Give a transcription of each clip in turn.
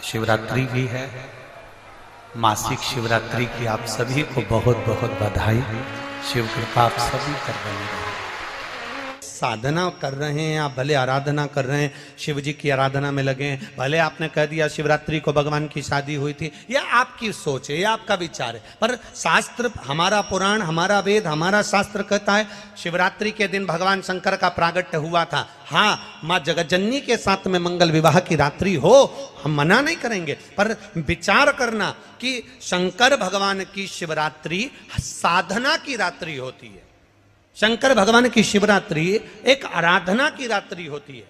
शिवरात्रि भी है। मासिक शिवरात्रि की आप सभी को बहुत बहुत बधाई। शिव कृपा आप सभी कर बनी रहे। साधना कर रहे हैं आप, भले आराधना कर रहे हैं, शिव जी की आराधना में लगे हैं, भले आपने कह दिया शिवरात्रि को भगवान की शादी हुई थी, यह आपकी सोच है, यह आपका विचार है, पर शास्त्र, हमारा पुराण, हमारा वेद, हमारा शास्त्र कहता है शिवरात्रि के दिन भगवान शंकर का प्रागट्य हुआ था। हाँ, माँ जगज्जननी के साथ में मंगल विवाह की रात्रि हो, हम मना नहीं करेंगे, पर विचार करना कि शंकर भगवान की शिवरात्रि साधना की रात्रि होती है। शंकर भगवान की शिवरात्रि एक आराधना की रात्रि होती है।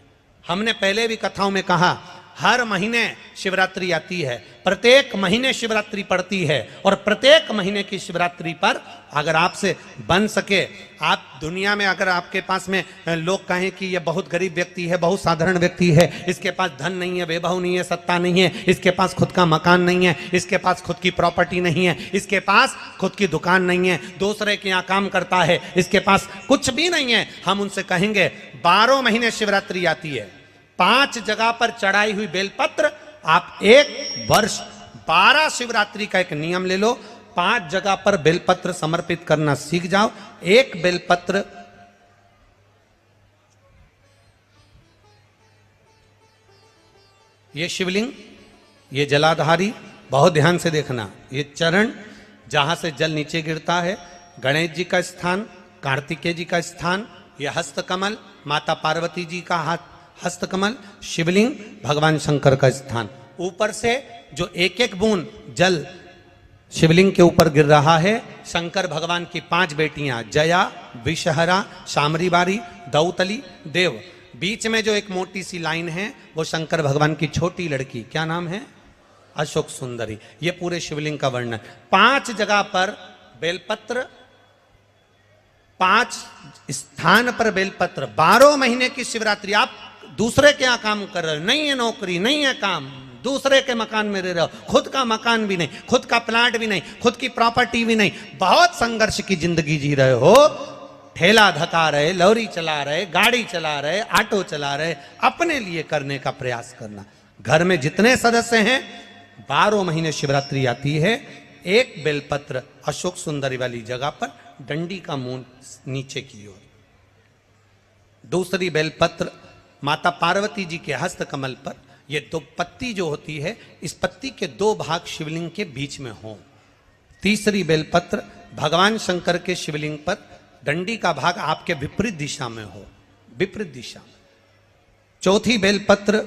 हमने पहले भी कथाओं में कहा, हर महीने शिवरात्रि आती है, प्रत्येक महीने शिवरात्रि पड़ती है, और प्रत्येक महीने की शिवरात्रि पर अगर आपसे बन सके, आप दुनिया में अगर आपके पास में लोग कहें कि यह बहुत गरीब व्यक्ति है, बहुत साधारण व्यक्ति है, इसके पास धन नहीं है, वैभव नहीं है, सत्ता नहीं है, इसके पास खुद का मकान नहीं है, इसके पास खुद की प्रॉपर्टी नहीं है, इसके पास खुद की दुकान नहीं है, दूसरे के यहाँ काम करता है, इसके पास कुछ भी नहीं है, हम उनसे कहेंगे 12 महीने शिवरात्रि आती है, 5 जगह पर चढ़ाई हुई बेलपत्र, आप एक वर्ष 12 शिवरात्रि का एक नियम ले लो, 5 जगह पर बेलपत्र समर्पित करना सीख जाओ। एक बेलपत्र ये शिवलिंग, ये जलाधारी, बहुत ध्यान से देखना, ये चरण जहां से जल नीचे गिरता है, गणेश जी का स्थान, कार्तिकेय जी का स्थान, यह हस्तकमल माता पार्वती जी का हाथ हस्तकमल, शिवलिंग भगवान शंकर का स्थान। ऊपर से जो एक एक बूंद जल शिवलिंग के ऊपर गिर रहा है, शंकर भगवान की 5 बेटियां जया, विषहरा, शामरीबारी, दौतली, देव। बीच में जो एक मोटी सी लाइन है वो शंकर भगवान की छोटी लड़की, क्या नाम है? अशोक सुंदरी। ये पूरे शिवलिंग का वर्णन। 5 जगह पर बेलपत्र, 5 स्थान पर बेलपत्र, 12 महीने की शिवरात्रि। आप दूसरे के यहाँ काम कर रहे हो, नहीं है नौकरी, नहीं है काम, दूसरे के मकान में रह रहे हो, खुद का मकान भी नहीं, खुद का प्लाट भी नहीं, खुद की प्रॉपर्टी भी नहीं, बहुत संघर्ष की जिंदगी जी रहे हो, ठेला धका रहे, लॉरी चला रहे, गाड़ी चला रहे, ऑटो चला रहे, अपने लिए करने का प्रयास करना। घर में जितने सदस्य हैं, 12 महीने शिवरात्रि आती है, एक बेलपत्र अशोक सुंदरी वाली जगह पर, डंडी का मुंह नीचे की ओर, दूसरी बेलपत्र माता पार्वती जी के हस्त कमल पर। ये 2 पत्ती जो होती है, इस पत्ती के 2 भाग शिवलिंग के बीच में हो। तीसरी बेलपत्र भगवान शंकर के शिवलिंग पर, डंडी का भाग आपके विपरीत दिशा में हो, विपरीत दिशा में। चौथी बेलपत्र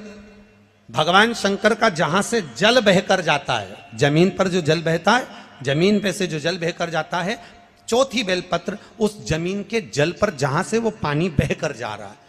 भगवान शंकर का जहां से जल बहकर जाता है, जमीन पर जो जल बहता है, जमीन पे से जो जल बहकर जाता है, चौथी बेलपत्र उस जमीन के जल पर जहां से वो पानी बहकर जा रहा है,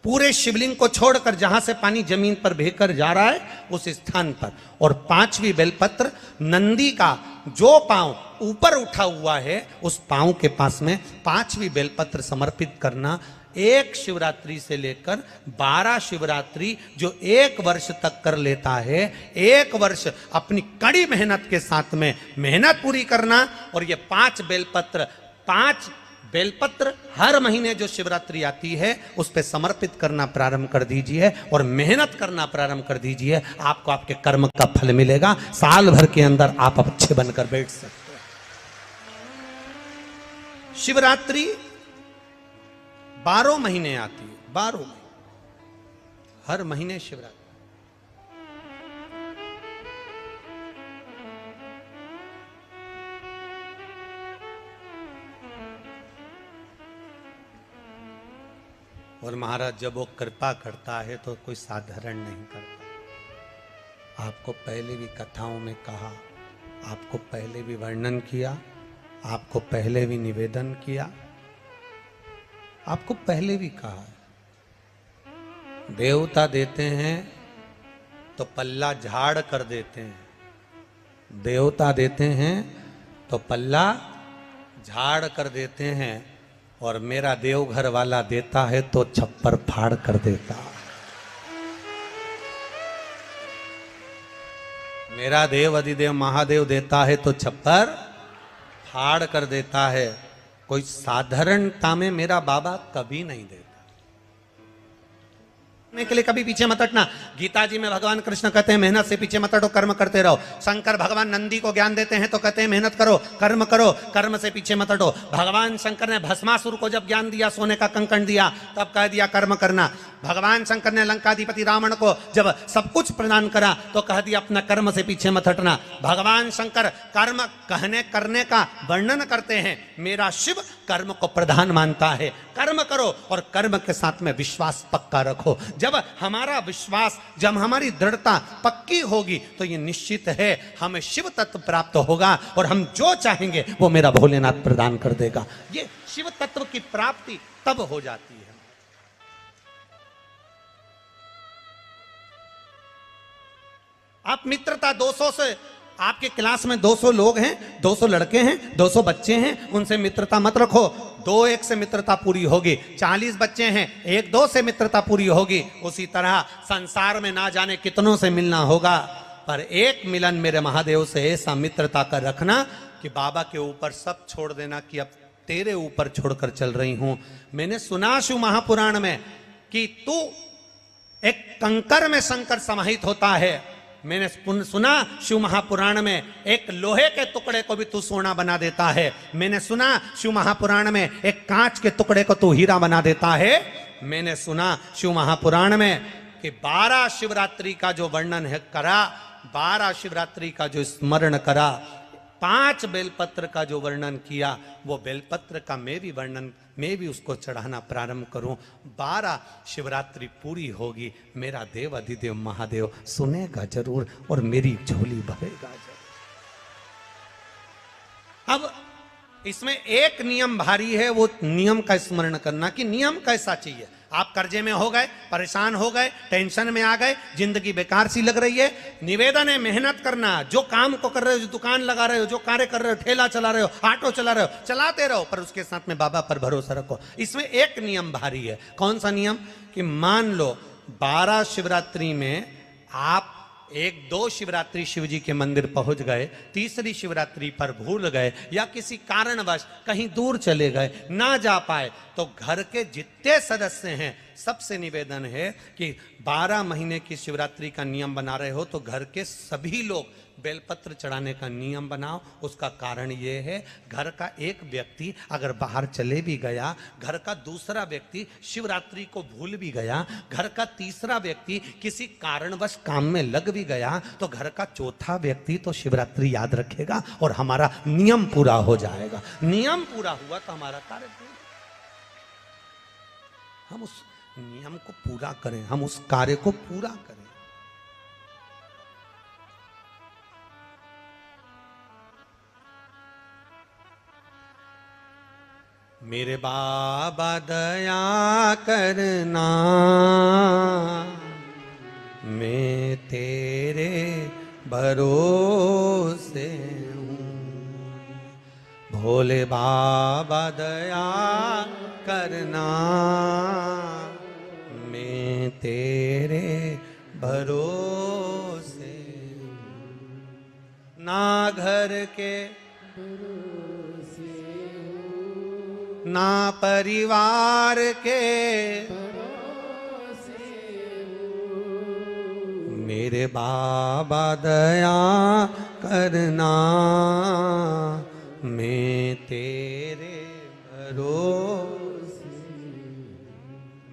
पूरे शिवलिंग को छोड़कर जहां से पानी जमीन पर बहकर जा रहा है उस स्थान पर। और 5वीं बेलपत्र नंदी का जो पांव ऊपर उठा हुआ है, उस पांव के पास में 5वीं बेलपत्र समर्पित करना। एक शिवरात्रि से लेकर 12 शिवरात्रि जो 1 वर्ष तक कर लेता है, 1 वर्ष अपनी कड़ी मेहनत के साथ में मेहनत पूरी करना। और ये 5 बेलपत्र हर महीने जो शिवरात्रि आती है उस पे समर्पित करना प्रारंभ कर दीजिए और मेहनत करना प्रारंभ कर दीजिए। आपको आपके कर्म का फल मिलेगा। साल भर के अंदर आप अच्छे बनकर बैठ सकते हैं। शिवरात्रि 12 महीने आती है, 12 महीने, हर महीने शिवरात्रि। और महाराज जब वो कृपा करता है तो कोई साधारण नहीं करता। आपको पहले भी कथाओं में कहा, आपको पहले भी वर्णन किया, आपको पहले भी निवेदन किया, आपको पहले भी कहा है, देवता देते हैं तो पल्ला झाड़ कर देते हैं, देवता देते हैं तो पल्ला झाड़ कर देते हैं, और मेरा देवघर वाला देता है तो छप्पर फाड़ कर देता। मेरा देव अधिदेव महादेव देता है तो छप्पर फाड़ कर देता है। कोई साधारणता में मेरा बाबा कभी नहीं देता। के लिए कभी पीछे मत हटना। गीता जी में भगवान कृष्ण कहते हैं मेहनत से पीछे मत हटो, कर्म करते रहो। शंकर भगवान नंदी को ज्ञान देते हैं तो कहते हैं मेहनत करो, कर्म से पीछे मत हटो। भगवान शंकर ने भस्मासुर को जब ज्ञान दिया, सोने का कंकण दिया, तब कह दिया कर्म करना। भगवान शंकर ने लंकाधिपति रावण को जब सब कुछ प्रदान करा तो कह दिया अपना कर्म से पीछे मत हटना। भगवान शंकर कर्म कहने करने का वर्णन करते हैं, मेरा शिव कर्म को प्रधान मानता है। कर्म करो और कर्म के साथ में विश्वास पक्का रखो। जब हमारा विश्वास, जब हमारी दृढ़ता पक्की होगी तो ये निश्चित है हमें शिव तत्व प्राप्त होगा और हम जो चाहेंगे वो मेरा भोलेनाथ प्रदान कर देगा। ये शिव तत्व की प्राप्ति तब हो जाती है। आप मित्रता 200 से, आपके क्लास में 200 लोग हैं, 200 लड़के हैं, 200 बच्चे हैं, उनसे मित्रता मत रखो। 2-1 से मित्रता पूरी होगी। 40 बच्चे हैं, 1-2 से मित्रता पूरी होगी। उसी तरह संसार में ना जाने कितनों से मिलना होगा, पर एक मिलन मेरे महादेव से ऐसा मित्रता का रखना कि बाबा के ऊपर सब छोड़ देना कि अब तेरे ऊपर छोड़कर चल रही हूं। मैंने सुना शिव महापुराण में कि तू एक कंकर में शंकर समाहित होता है। मैंने सुना शिव महापुराण में एक लोहे के टुकड़े को भी तू सोना बना देता है। मैंने सुना शिव महापुराण में एक कांच के टुकड़े को तू हीरा बना देता है। मैंने सुना शिव महापुराण में कि 12 शिवरात्रि का जो वर्णन है करा, 12 शिवरात्रि का जो स्मरण करा, 5 बेलपत्र का जो वर्णन किया, वो बेलपत्र का मैं भी उसको चढ़ाना प्रारंभ करूं। 12 शिवरात्रि पूरी होगी, मेरा देव अधिदेव महादेव सुनेगा जरूर और मेरी झोली भरेगा जरूर। अब इसमें एक नियम भारी है, वो नियम का स्मरण करना कि नियम कैसा चाहिए। आप कर्जे में हो गए, परेशान हो गए, टेंशन में आ गए, जिंदगी बेकार सी लग रही है, निवेदन है मेहनत करना। जो काम को कर रहे हो, जो दुकान लगा रहे हो, जो कार्य कर रहे हो, ठेला चला रहे हो, ऑटो चला रहे हो, चलाते रहो, पर उसके साथ में बाबा पर भरोसा रखो। इसमें एक नियम भारी है। कौन सा नियम? कि मान लो 12 शिवरात्रि में आप 1-2 शिवरात्रि शिव जी के मंदिर पहुंच गए, तीसरी शिवरात्रि पर भूल गए या किसी कारणवश कहीं दूर चले गए, ना जा पाए, तो घर के जितने सदस्य हैं सबसे निवेदन है कि 12 महीने की शिवरात्रि का नियम बना रहे हो तो घर के सभी लोग बेलपत्र चढ़ाने का नियम बनाओ। उसका कारण ये है, घर का एक व्यक्ति अगर बाहर चले भी गया, घर का दूसरा व्यक्ति शिवरात्रि को भूल भी गया, घर का तीसरा व्यक्ति किसी कारणवश काम में लग भी गया, तो घर का चौथा व्यक्ति तो शिवरात्रि याद रखेगा और हमारा नियम पूरा हो जाएगा। नियम पूरा हुआ तो हमारा कार्य पूरा। हम उस नियम को पूरा करें, हम उस कार्य को पूरा करें। मेरे बाबा दया करना, मैं तेरे भरोसे हूँ। भोले बाबा दया करना, मैं तेरे भरोसे हूँ। ना घर के ना परिवार के, मेरे बाबा दया करना, मैं तेरे भरोसे।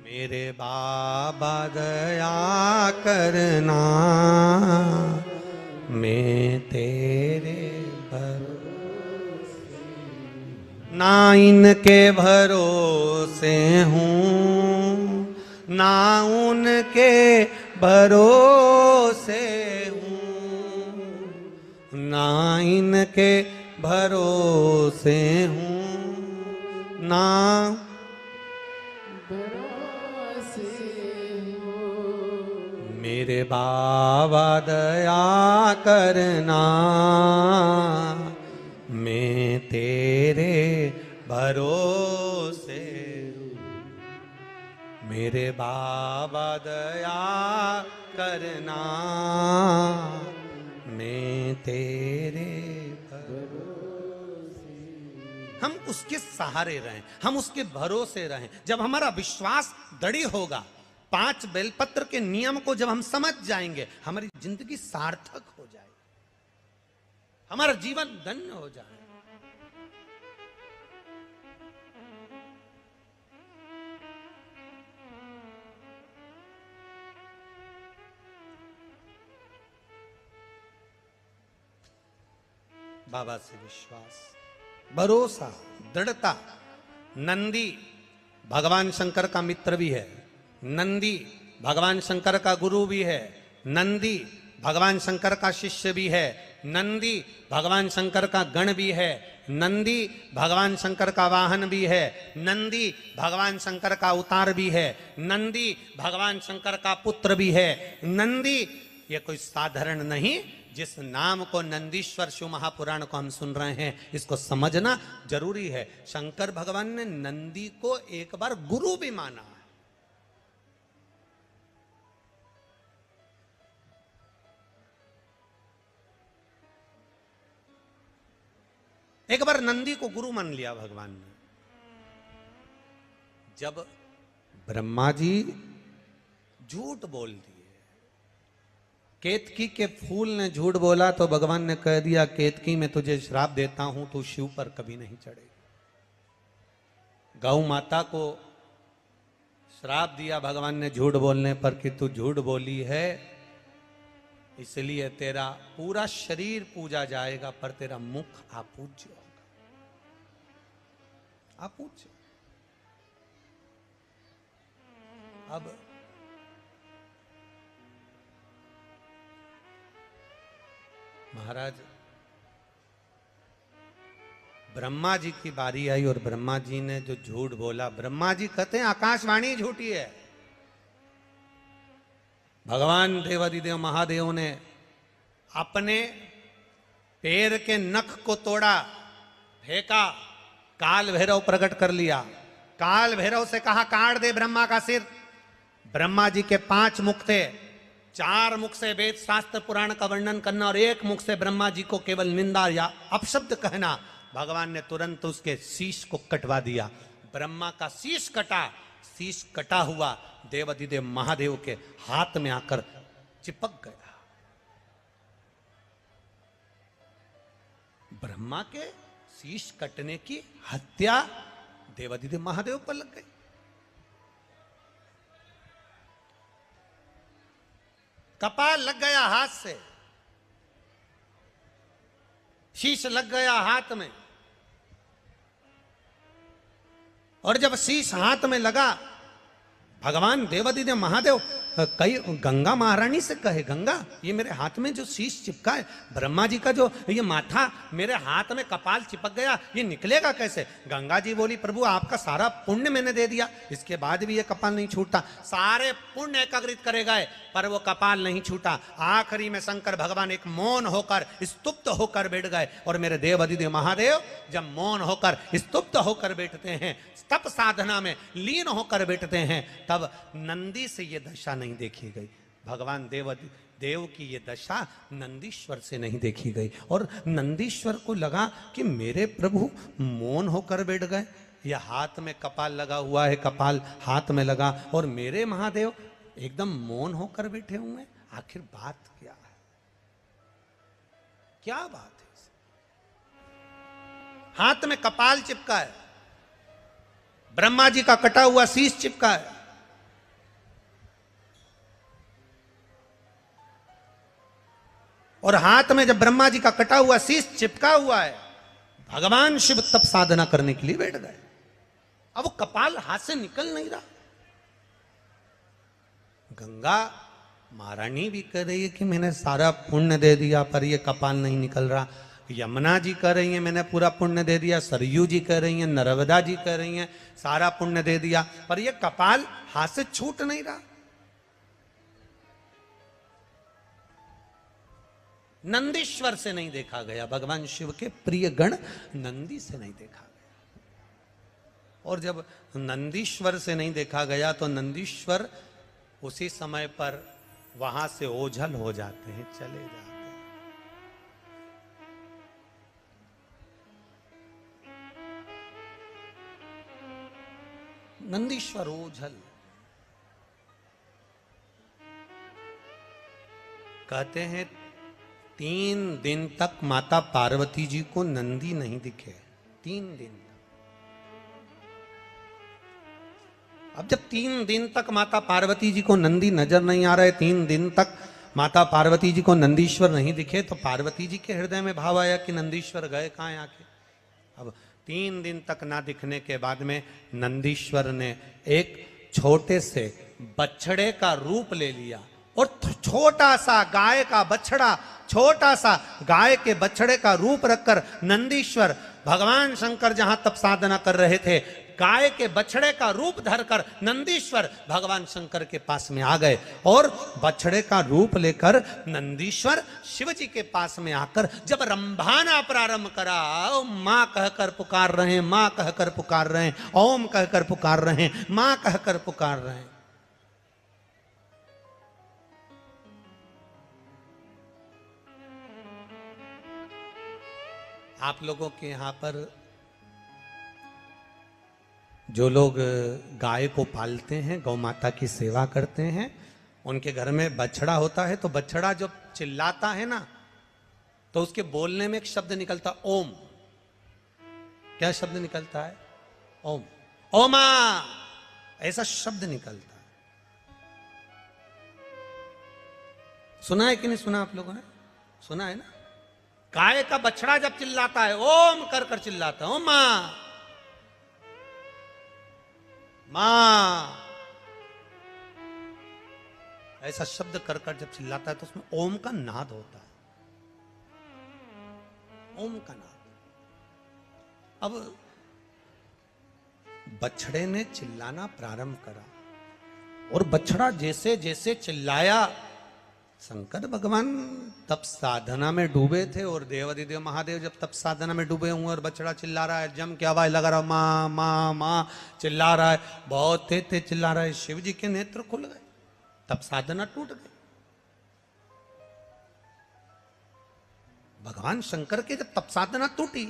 मेरे बाबा दया करना, मैं तेरे भरोसे। ना इनके भरोसे हूँ, ना उनके भरोसे हूँ, ना इनके भरोसे हूँ, ना भरोसे हूँ। मेरे बाबा दया करना, मैं तेरे भरोसे हूँ। मेरे बाबा दया करना, मैं तेरे भरोसे। हम उसके सहारे रहें, हम उसके भरोसे रहें। जब हमारा विश्वास दृढ़ होगा, 5 बेलपत्र के नियम को जब हम समझ जाएंगे, हमारी जिंदगी सार्थक हो जाएगी, हमारा जीवन धन्य हो जाए। बाबा से विश्वास, भरोसा, दृढ़ता। नंदी भगवान शंकर का मित्र भी है, नंदी भगवान शंकर का गुरु भी है, नंदी भगवान शंकर का शिष्य भी है, नंदी भगवान शंकर का गण भी है, नंदी भगवान शंकर का वाहन भी है, नंदी भगवान शंकर का अवतार भी है, नंदी भगवान शंकर का पुत्र भी है। नंदी ये कोई साधारण नहीं। जिस नाम को नंदीश्वर शिव महापुराण को हम सुन रहे हैं, इसको समझना जरूरी है। शंकर भगवान ने नंदी को एक बार गुरु भी माना। एक बार नंदी को गुरु मान लिया भगवान ने। जब ब्रह्मा जी झूठ बोल दिए, केतकी के फूल ने झूठ बोला तो भगवान ने कह दिया, केतकी मैं तुझे श्राप देता हूं, तू शिव पर कभी नहीं चढ़ेगा। गौ माता को श्राप दिया भगवान ने झूठ बोलने पर कि तू झूठ बोली है, इसलिए तेरा पूरा शरीर पूजा जाएगा पर तेरा मुख अपूज्य होगा। अपूज्य। अब महाराज ब्रह्मा जी की बारी आई और ब्रह्मा जी ने जो झूठ बोला, ब्रह्मा जी कहते हैं आकाशवाणी झूठी है। भगवान देवादिदेव महादेव ने अपने पैर के नख को तोड़ा, फेंका, काल भैरव प्रकट कर लिया। काल भैरव से कहा काट दे ब्रह्मा का सिर। ब्रह्मा जी के 5 मुख थे, 4 मुख से वेद शास्त्र पुराण का वर्णन करना और 1 मुख से ब्रह्मा जी को केवल निंदा या अपशब्द कहना। भगवान ने तुरंत उसके शीश को कटवा दिया। ब्रह्मा का शीश कटा, शीश कटा हुआ देवादिदेव महादेव के हाथ में आकर चिपक गया। ब्रह्मा के शीश कटने की हत्या देवादिदेव महादेव पर लग गई। कपाल लग गया हाथ से, शीश लग गया हाथ में, और जब शीश हाथ में लगा, भगवान देवादिदेव महादेव कई गंगा महारानी से कहे, गंगा ये मेरे हाथ में जो शीश चिपका है, ब्रह्मा जी का जो ये माथा मेरे हाथ में कपाल चिपक गया, ये निकलेगा कैसे? गंगा जी बोली प्रभु आपका सारा पुण्य मैंने दे दिया, इसके बाद भी ये कपाल नहीं छूटता। सारे पुण्य एकाग्रित करे गए पर वो कपाल नहीं छूटा। आखिरी में शंकर भगवान एक मौन होकर स्तुप्त होकर बैठ गए। और मेरे देवादिदेव महादेव जब मौन होकर स्तुप्त होकर बैठते हैं, तप साधना में लीन होकर बैठते हैं, तब नंदी से ये दशा नहीं देखी गई। भगवान देव की ये दशा नंदीश्वर से नहीं देखी गई। और नंदीश्वर को लगा कि मेरे प्रभु मौन होकर बैठ गए, यह हाथ में कपाल लगा हुआ है, कपाल हाथ में लगा, और मेरे महादेव एकदम मौन होकर बैठे हुए, आखिर बात क्या है? क्या बात है? हाथ में कपाल चिपका है, ब्रह्मा जी का कटा हुआ शीश चिपका है, और हाथ में जब ब्रह्मा जी का कटा हुआ शीश चिपका हुआ है, भगवान शिव तप साधना करने के लिए बैठ गए। अब वो कपाल हाथ से निकल नहीं रहा। गंगा महारानी भी कह रही है कि मैंने सारा पुण्य दे दिया पर ये कपाल नहीं निकल रहा। यमुना जी कह रही हैं मैंने पूरा पुण्य दे दिया, सरयू जी कह रही हैं, नर्मदा जी कह रही हैं सारा पुण्य दे दिया, पर ये कपाल हाथ से छूट नहीं रहा। नंदीश्वर से नहीं देखा गया, भगवान शिव के प्रिय गण नंदी से नहीं देखा गया। और जब नंदीश्वर से नहीं देखा गया तो नंदीश्वर उसी समय पर वहां से ओझल हो जाते हैं, चले जाते हैं। नंदीश्वर ओझल। कहते हैं 3 दिन तक माता पार्वती जी को नंदी नहीं दिखे। 3 दिन। अब जब 3 दिन तक माता पार्वती जी को नंदी नजर नहीं आ रहे, 3 दिन तक माता पार्वती जी को नंदीश्वर नहीं दिखे, तो पार्वती जी के हृदय में भाव आया कि नंदीश्वर गए कहाँ आके। अब 3 दिन तक ना दिखने के बाद में नंदीश्वर ने एक छोटे से बछड़े का रूप ले लिया और छोटा सा गाय का बछड़ा, छोटा सा गाय के बछड़े का रूप रखकर नंदीश्वर भगवान शंकर जहां तप साधना कर रहे थे, गाय के बछड़े का रूप धरकर नंदीश्वर भगवान शंकर के पास में आ गए और बछड़े का रूप लेकर नंदीश्वर शिव जी के पास में आकर जब रंभाना प्रारंभ करा, मां कहकर पुकार रहे हैं, मां कहकर पुकार रहे हैं, ओम कहकर पुकार रहे हैं, मां कहकर पुकार रहे हैं। आप लोगों के यहां पर जो लोग गाय को पालते हैं, गौ माता की सेवा करते हैं, उनके घर में बछड़ा होता है, तो बछड़ा जब चिल्लाता है ना, तो उसके बोलने में एक शब्द निकलता ओम। क्या शब्द निकलता है? ओम। ओमा, ऐसा शब्द निकलता है। सुना है कि नहीं सुना? आप लोगों ने सुना है ना? गाय का बछड़ा जब चिल्लाता है, ओम कर कर चिल्लाता है, ओमा मां, ऐसा शब्द कर कर जब चिल्लाता है तो उसमें ओम का नाद होता है, ओम का नाद। अब बछड़े ने चिल्लाना प्रारंभ करा और बछड़ा जैसे जैसे चिल्लाया, शंकर भगवान तप साधना में डूबे थे और देवाधिदेव महादेव जब तप साधना में डूबे हुए और बछड़ा चिल्ला रहा है, जम के आवाज लगा रहा, मां मां मां चिल्ला रहा है, बहुत तेज तेज चिल्ला रहा है, शिव जी के नेत्र खुल गए, तप साधना टूट गई। भगवान शंकर की जब तप साधना टूटी,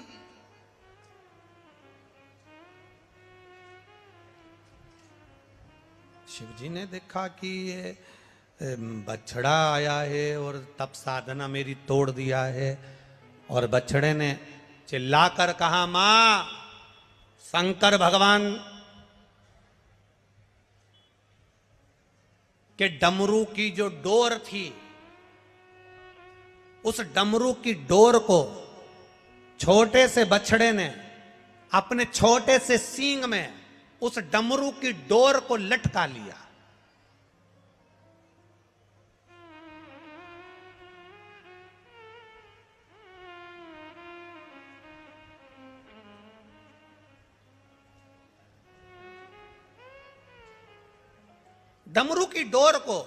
शिव जी ने देखा कि ये बछड़ा आया है और तप साधना मेरी तोड़ दिया है, और बछड़े ने चिल्लाकर कहा, मां, शंकर भगवान के डमरू की जो डोर थी, उस डमरू की डोर को छोटे से बछड़े ने अपने छोटे से सींग में उस डमरू की डोर को लटका लिया। डमरू की डोर को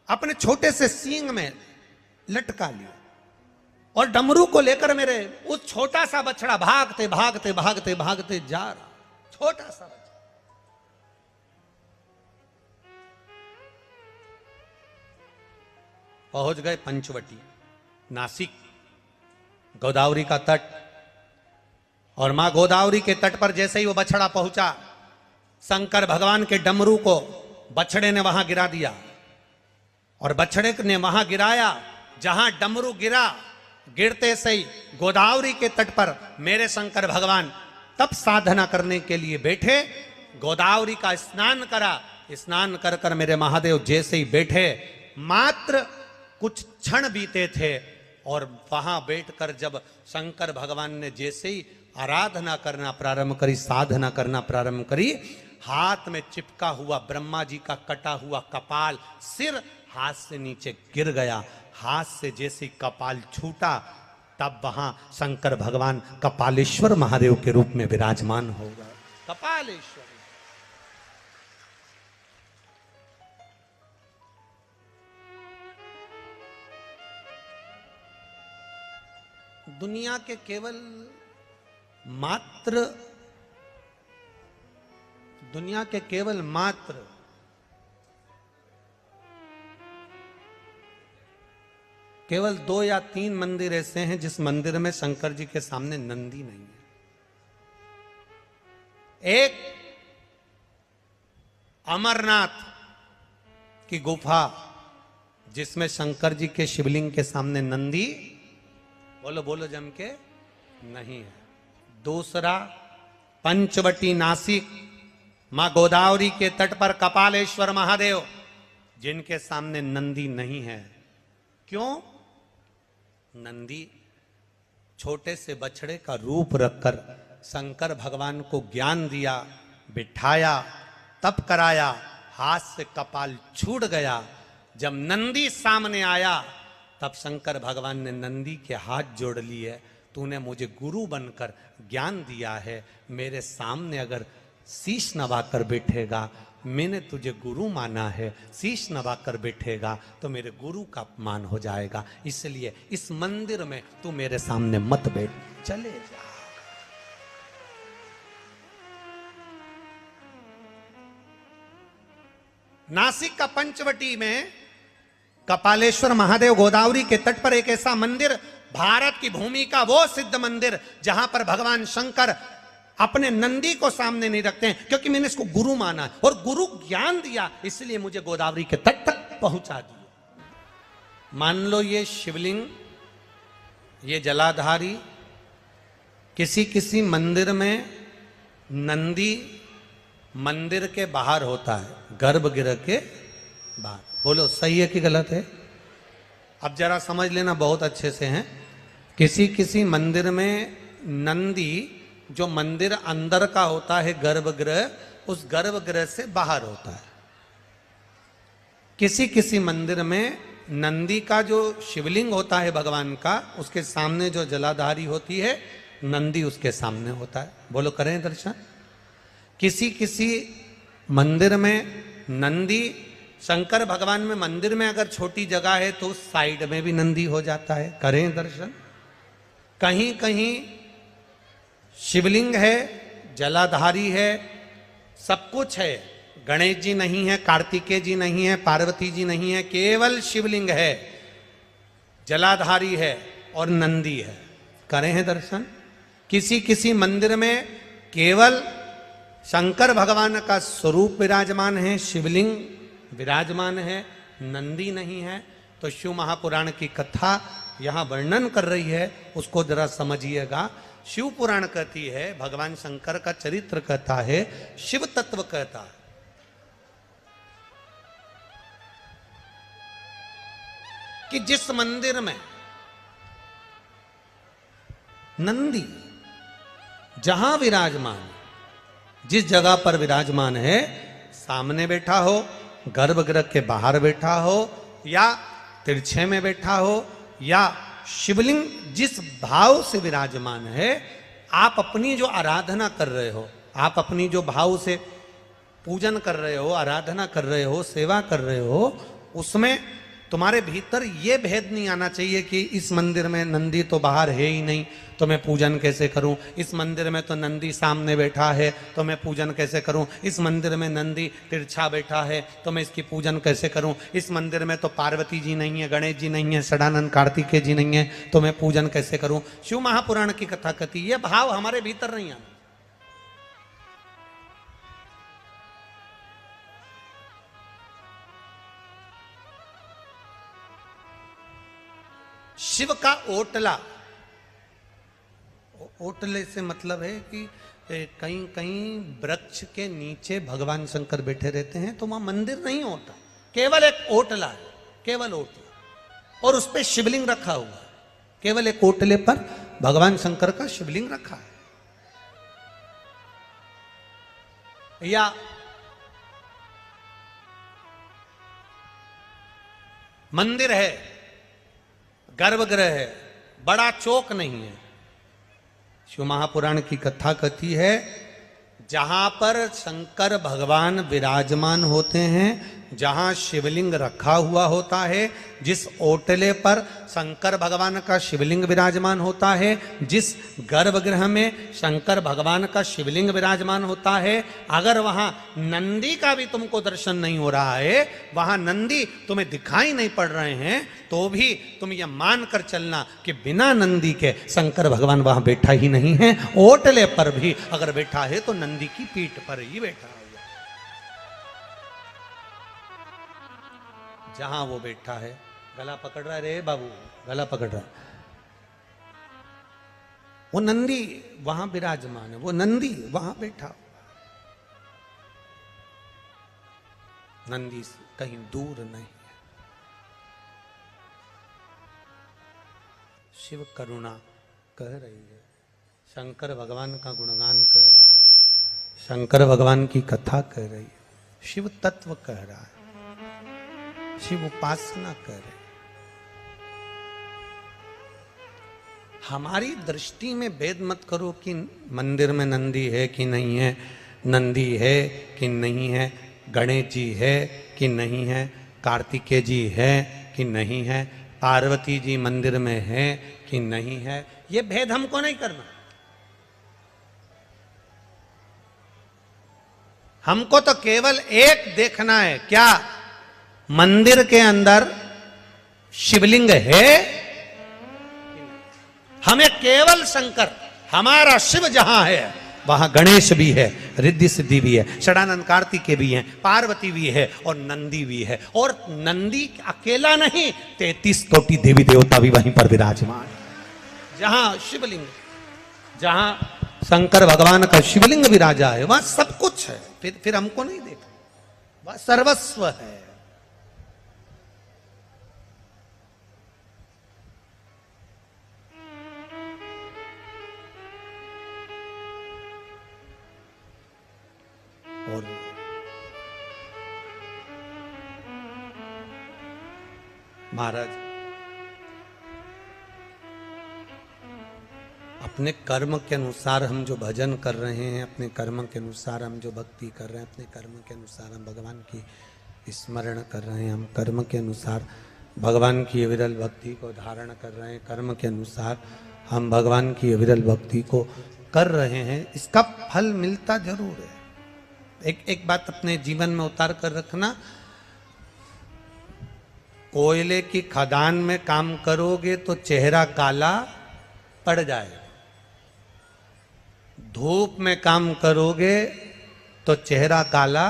अपने छोटे से सींग में लटका लिया और डमरू को लेकर मेरे उस छोटा सा बछड़ा भागते भागते भागते भागते जा रहा, छोटा सा बछड़ा। पहुंच गए पंचवटी, नासिक, गोदावरी का तट। और मां गोदावरी के तट पर जैसे ही वो बछड़ा पहुंचा, शंकर भगवान के डमरू को बछड़े ने वहां गिरा दिया और बछड़े ने वहां गिराया जहां डमरू गिरा। गिरते से ही गोदावरी के तट पर मेरे शंकर भगवान तप साधना करने के लिए बैठे, गोदावरी का स्नान करा। स्नान कर कर मेरे महादेव जैसे ही बैठे, मात्र कुछ क्षण बीते थे और वहां बैठकर जब शंकर भगवान ने जैसे ही आराधना करना प्रारंभ करी, साधना करना प्रारंभ करी, हाथ में चिपका हुआ ब्रह्मा जी का कटा हुआ कपाल, सिर हाथ से नीचे गिर गया। हाथ से जैसे कपाल छूटा, तब वहां शंकर भगवान कपालेश्वर महादेव के रूप में विराजमान हो गए। कपालेश्वर दुनिया के केवल मात्र केवल 2 या 3 मंदिर ऐसे हैं जिस मंदिर में शंकर जी के सामने नंदी नहीं है। एक अमरनाथ की गुफा जिसमें शंकर जी के शिवलिंग के सामने नंदी, बोलो बोलो जम के, नहीं है। दूसरा, पंचवटी नासिक मां गोदावरी के तट पर कपालेश्वर महादेव, जिनके सामने नंदी नहीं है। क्यों? नंदी छोटे से बछड़े का रूप रखकर शंकर भगवान को ज्ञान दिया, बिठाया, तप कराया, हाथ से कपाल छूट गया। जब नंदी सामने आया तब शंकर भगवान ने नंदी के हाथ जोड़ लिए, तूने मुझे गुरु बनकर ज्ञान दिया है, मेरे सामने अगर शीश नवाकर बैठेगा, मैंने तुझे गुरु माना है, शीश नवाकर बैठेगा तो मेरे गुरु का अपमान हो जाएगा, इसलिए इस मंदिर में तू मेरे सामने मत बैठ, चले जा। नासिक का पंचवटी में कपालेश्वर महादेव गोदावरी के तट पर एक ऐसा मंदिर, भारत की भूमि का वो सिद्ध मंदिर जहां पर भगवान शंकर अपने नंदी को सामने नहीं रखते हैं, क्योंकि मैंने इसको गुरु माना और गुरु ज्ञान दिया, इसलिए मुझे गोदावरी के तट तक पहुंचा दिया। मान लो ये शिवलिंग, ये जलाधारी, किसी किसी मंदिर में नंदी मंदिर के बाहर होता है, गर्भगृह के बाहर। बोलो सही है कि गलत है? अब जरा समझ लेना बहुत अच्छे से हैं। किसी किसी मंदिर में नंदी जो मंदिर अंदर का होता है गर्भगृह, उस गर्भगृह से बाहर होता है। किसी किसी मंदिर में नंदी का जो शिवलिंग होता है भगवान का, उसके सामने जो जलाधारी होती है, नंदी उसके सामने होता है। बोलो करें दर्शन। किसी किसी मंदिर में नंदी, शंकर भगवान में मंदिर में अगर छोटी जगह है तो साइड में भी नंदी हो जाता है, करें दर्शन। कहीं कहीं शिवलिंग है, जलाधारी है, सब कुछ है, गणेश जी नहीं है, कार्तिकेय जी नहीं है, पार्वती जी नहीं है, केवल शिवलिंग है, जलाधारी है और नंदी है, करें हैं दर्शन। किसी किसी मंदिर में केवल शंकर भगवान का स्वरूप विराजमान है, शिवलिंग विराजमान है, नंदी नहीं है। तो शिव महापुराण की कथा यहां वर्णन कर रही है, उसको जरा समझिएगा। शिव पुराण कहती है, भगवान शंकर का चरित्र कहता है, शिव तत्व कहता है कि जिस मंदिर में नंदी जहां विराजमान, जिस जगह पर विराजमान है, सामने बैठा हो, गर्भगृह के बाहर बैठा हो, या तिरछे में बैठा हो, या शिवलिंग जिस भाव से विराजमान है, आप अपनी जो आराधना कर रहे हो, आप अपनी जो भाव से पूजन कर रहे हो, आराधना कर रहे हो, सेवा कर रहे हो, उसमें तुम्हारे भीतर ये भेद नहीं आना चाहिए कि इस मंदिर में नंदी तो बाहर है ही नहीं, तो मैं पूजन कैसे करूं। इस मंदिर में तो नंदी सामने बैठा है, तो मैं पूजन कैसे करूं। इस मंदिर में नंदी तिरछा बैठा है, तो मैं इसकी पूजन कैसे करूं। इस मंदिर में तो पार्वती जी नहीं है, गणेश जी नहीं है, सदानंद कार्तिकेय जी नहीं है, तो मैं पूजन कैसे करूं। शिव महापुराण की कथा कहती, ये भाव हमारे भीतर नहीं आना। शिव का ओटला, ओटले से मतलब है कि कहीं कहीं वृक्ष के नीचे भगवान शंकर बैठे रहते हैं, तो वहां मंदिर नहीं होता, केवल एक ओटला है, केवल ओटला, और उस पर शिवलिंग रखा हुआ है। केवल एक ओटले पर भगवान शंकर का शिवलिंग रखा है। या मंदिर है, गर्भगृह है, बड़ा चौक नहीं है। शिव महापुराण की कथा कहती है, जहां पर शंकर भगवान विराजमान होते हैं, जहां शिवलिंग रखा हुआ होता है, जिस ओटले पर शंकर भगवान का शिवलिंग विराजमान होता है, जिस गर्भगृह में शंकर भगवान का शिवलिंग विराजमान होता है, अगर वहां नंदी का भी तुमको दर्शन नहीं हो रहा है, वहां नंदी तुम्हें दिखाई नहीं पड़ रहे हैं, तो भी तुम यह मान कर चलना कि बिना नंदी के शंकर भगवान वहां बैठा ही नहीं है। ओटले पर भी अगर बैठा है तो नंदी की पीठ पर ही बैठा है। जहां वो बैठा है, गला पकड़ रहा है, रे बाबू गला पकड़ रहा है, वो नंदी वहां विराजमान है, वो नंदी वहां बैठा, नंदी कहीं दूर नहीं है। शिव करुणा कह रही है, शंकर भगवान का गुणगान कह रहा है, शंकर भगवान की कथा कह रही है, शिव तत्व कह रहा है, शिव उपासना कह रहे। हमारी दृष्टि में भेद मत करो कि मंदिर में नंदी है कि नहीं है, नंदी है कि नहीं है, गणेश जी है कि नहीं है, कार्तिकेय जी है कि नहीं है, पार्वती जी मंदिर में है कि नहीं है, ये भेद हमको नहीं करना। हमको तो केवल एक देखना है, क्या मंदिर के अंदर शिवलिंग है? हमें केवल शंकर, हमारा शिव जहां है वहां गणेश भी है, रिद्धि सिद्धि भी है, षडानंद कार्तिकेय भी है, पार्वती भी है और नंदी भी है। और नंदी अकेला नहीं, 33 कोटि देवी देवता भी वहीं पर विराजमान। जहां शिवलिंग, जहां शंकर भगवान का शिवलिंग विराजा है वहां सब कुछ है। फिर हमको नहीं देखा, वह सर्वस्व है। और महाराज अपने कर्म के अनुसार हम जो भजन कर रहे हैं, अपने कर्म के अनुसार हम जो भक्ति कर रहे हैं, अपने कर्म के अनुसार हम भगवान की स्मरण कर रहे हैं, हम कर्म के अनुसार भगवान की विरल भक्ति को धारण कर रहे हैं, कर्म के अनुसार हम भगवान की विरल भक्ति को कर रहे हैं, इसका फल मिलता जरूर है। एक बात अपने जीवन में उतार कर रखना, कोयले की खदान में काम करोगे तो चेहरा काला पड़ जाएगा, धूप में काम करोगे तो चेहरा काला,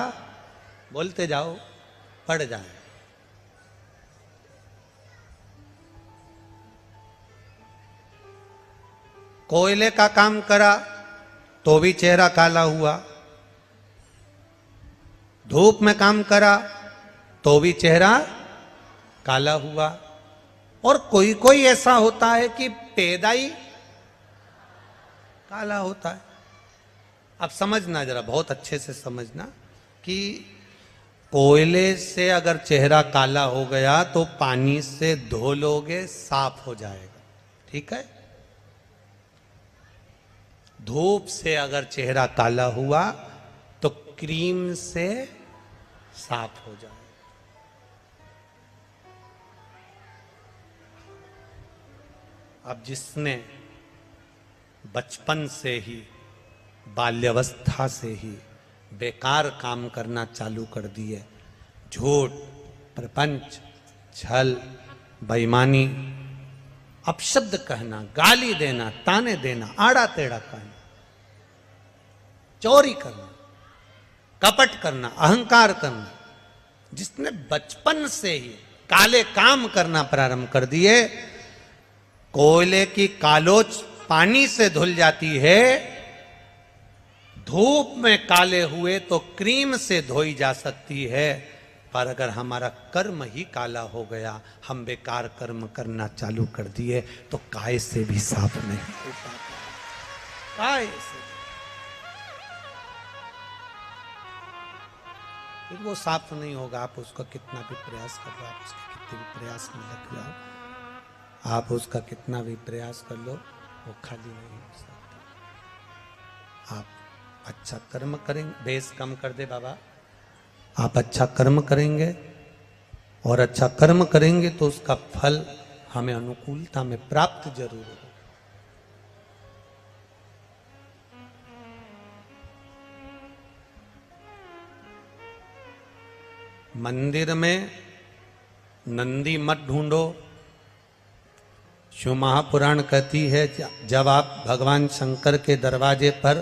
बोलते जाओ, पड़ जाए। कोयले का काम करा तो भी चेहरा काला हुआ, धूप में काम करा तो भी चेहरा काला हुआ। और कोई कोई ऐसा होता है कि पैदा ही काला होता है। अब समझना, जरा बहुत अच्छे से समझना कि कोयले से अगर चेहरा काला हो गया तो पानी से धो लोगे, साफ हो जाएगा, ठीक है। धूप से अगर चेहरा काला हुआ तो क्रीम से साफ हो जाएगा। अब जिसने बचपन से ही, बाल्यावस्था से ही बेकार काम करना चालू कर दिए, झूठ, प्रपंच, छल, बेईमानी, अपशब्द कहना, गाली देना, ताने देना, आड़ा टेढ़ा कहना, चोरी करना, कपट करना, अहंकार करना, जिसने बचपन से ही काले काम करना प्रारंभ कर दिए, कोयले की कालोच पानी से धुल जाती है, धूप में काले हुए तो क्रीम से धोई जा सकती है। पर अगर हमारा कर्म ही काला हो गया, हम बेकार कर्म करना चालू कर दिए, तो काय से भी साफ नहीं हो पाता, काय से फिर वो साफ नहीं होगा। आप उसका कितना भी प्रयास कर लो, आप उसके कितने भी प्रयास में लग जाओ, आप उसका कितना भी प्रयास कर लो, वो खाली नहीं हो सकता। आप अच्छा कर्म करेंगे, बेस कम कर दे बाबा, आप अच्छा कर्म करेंगे और अच्छा कर्म करेंगे तो उसका फल हमें अनुकूलता में प्राप्त जरूर होगा। मंदिर में नंदी मत ढूंढो। शिव महापुराण कहती है, जब आप भगवान शंकर के दरवाजे पर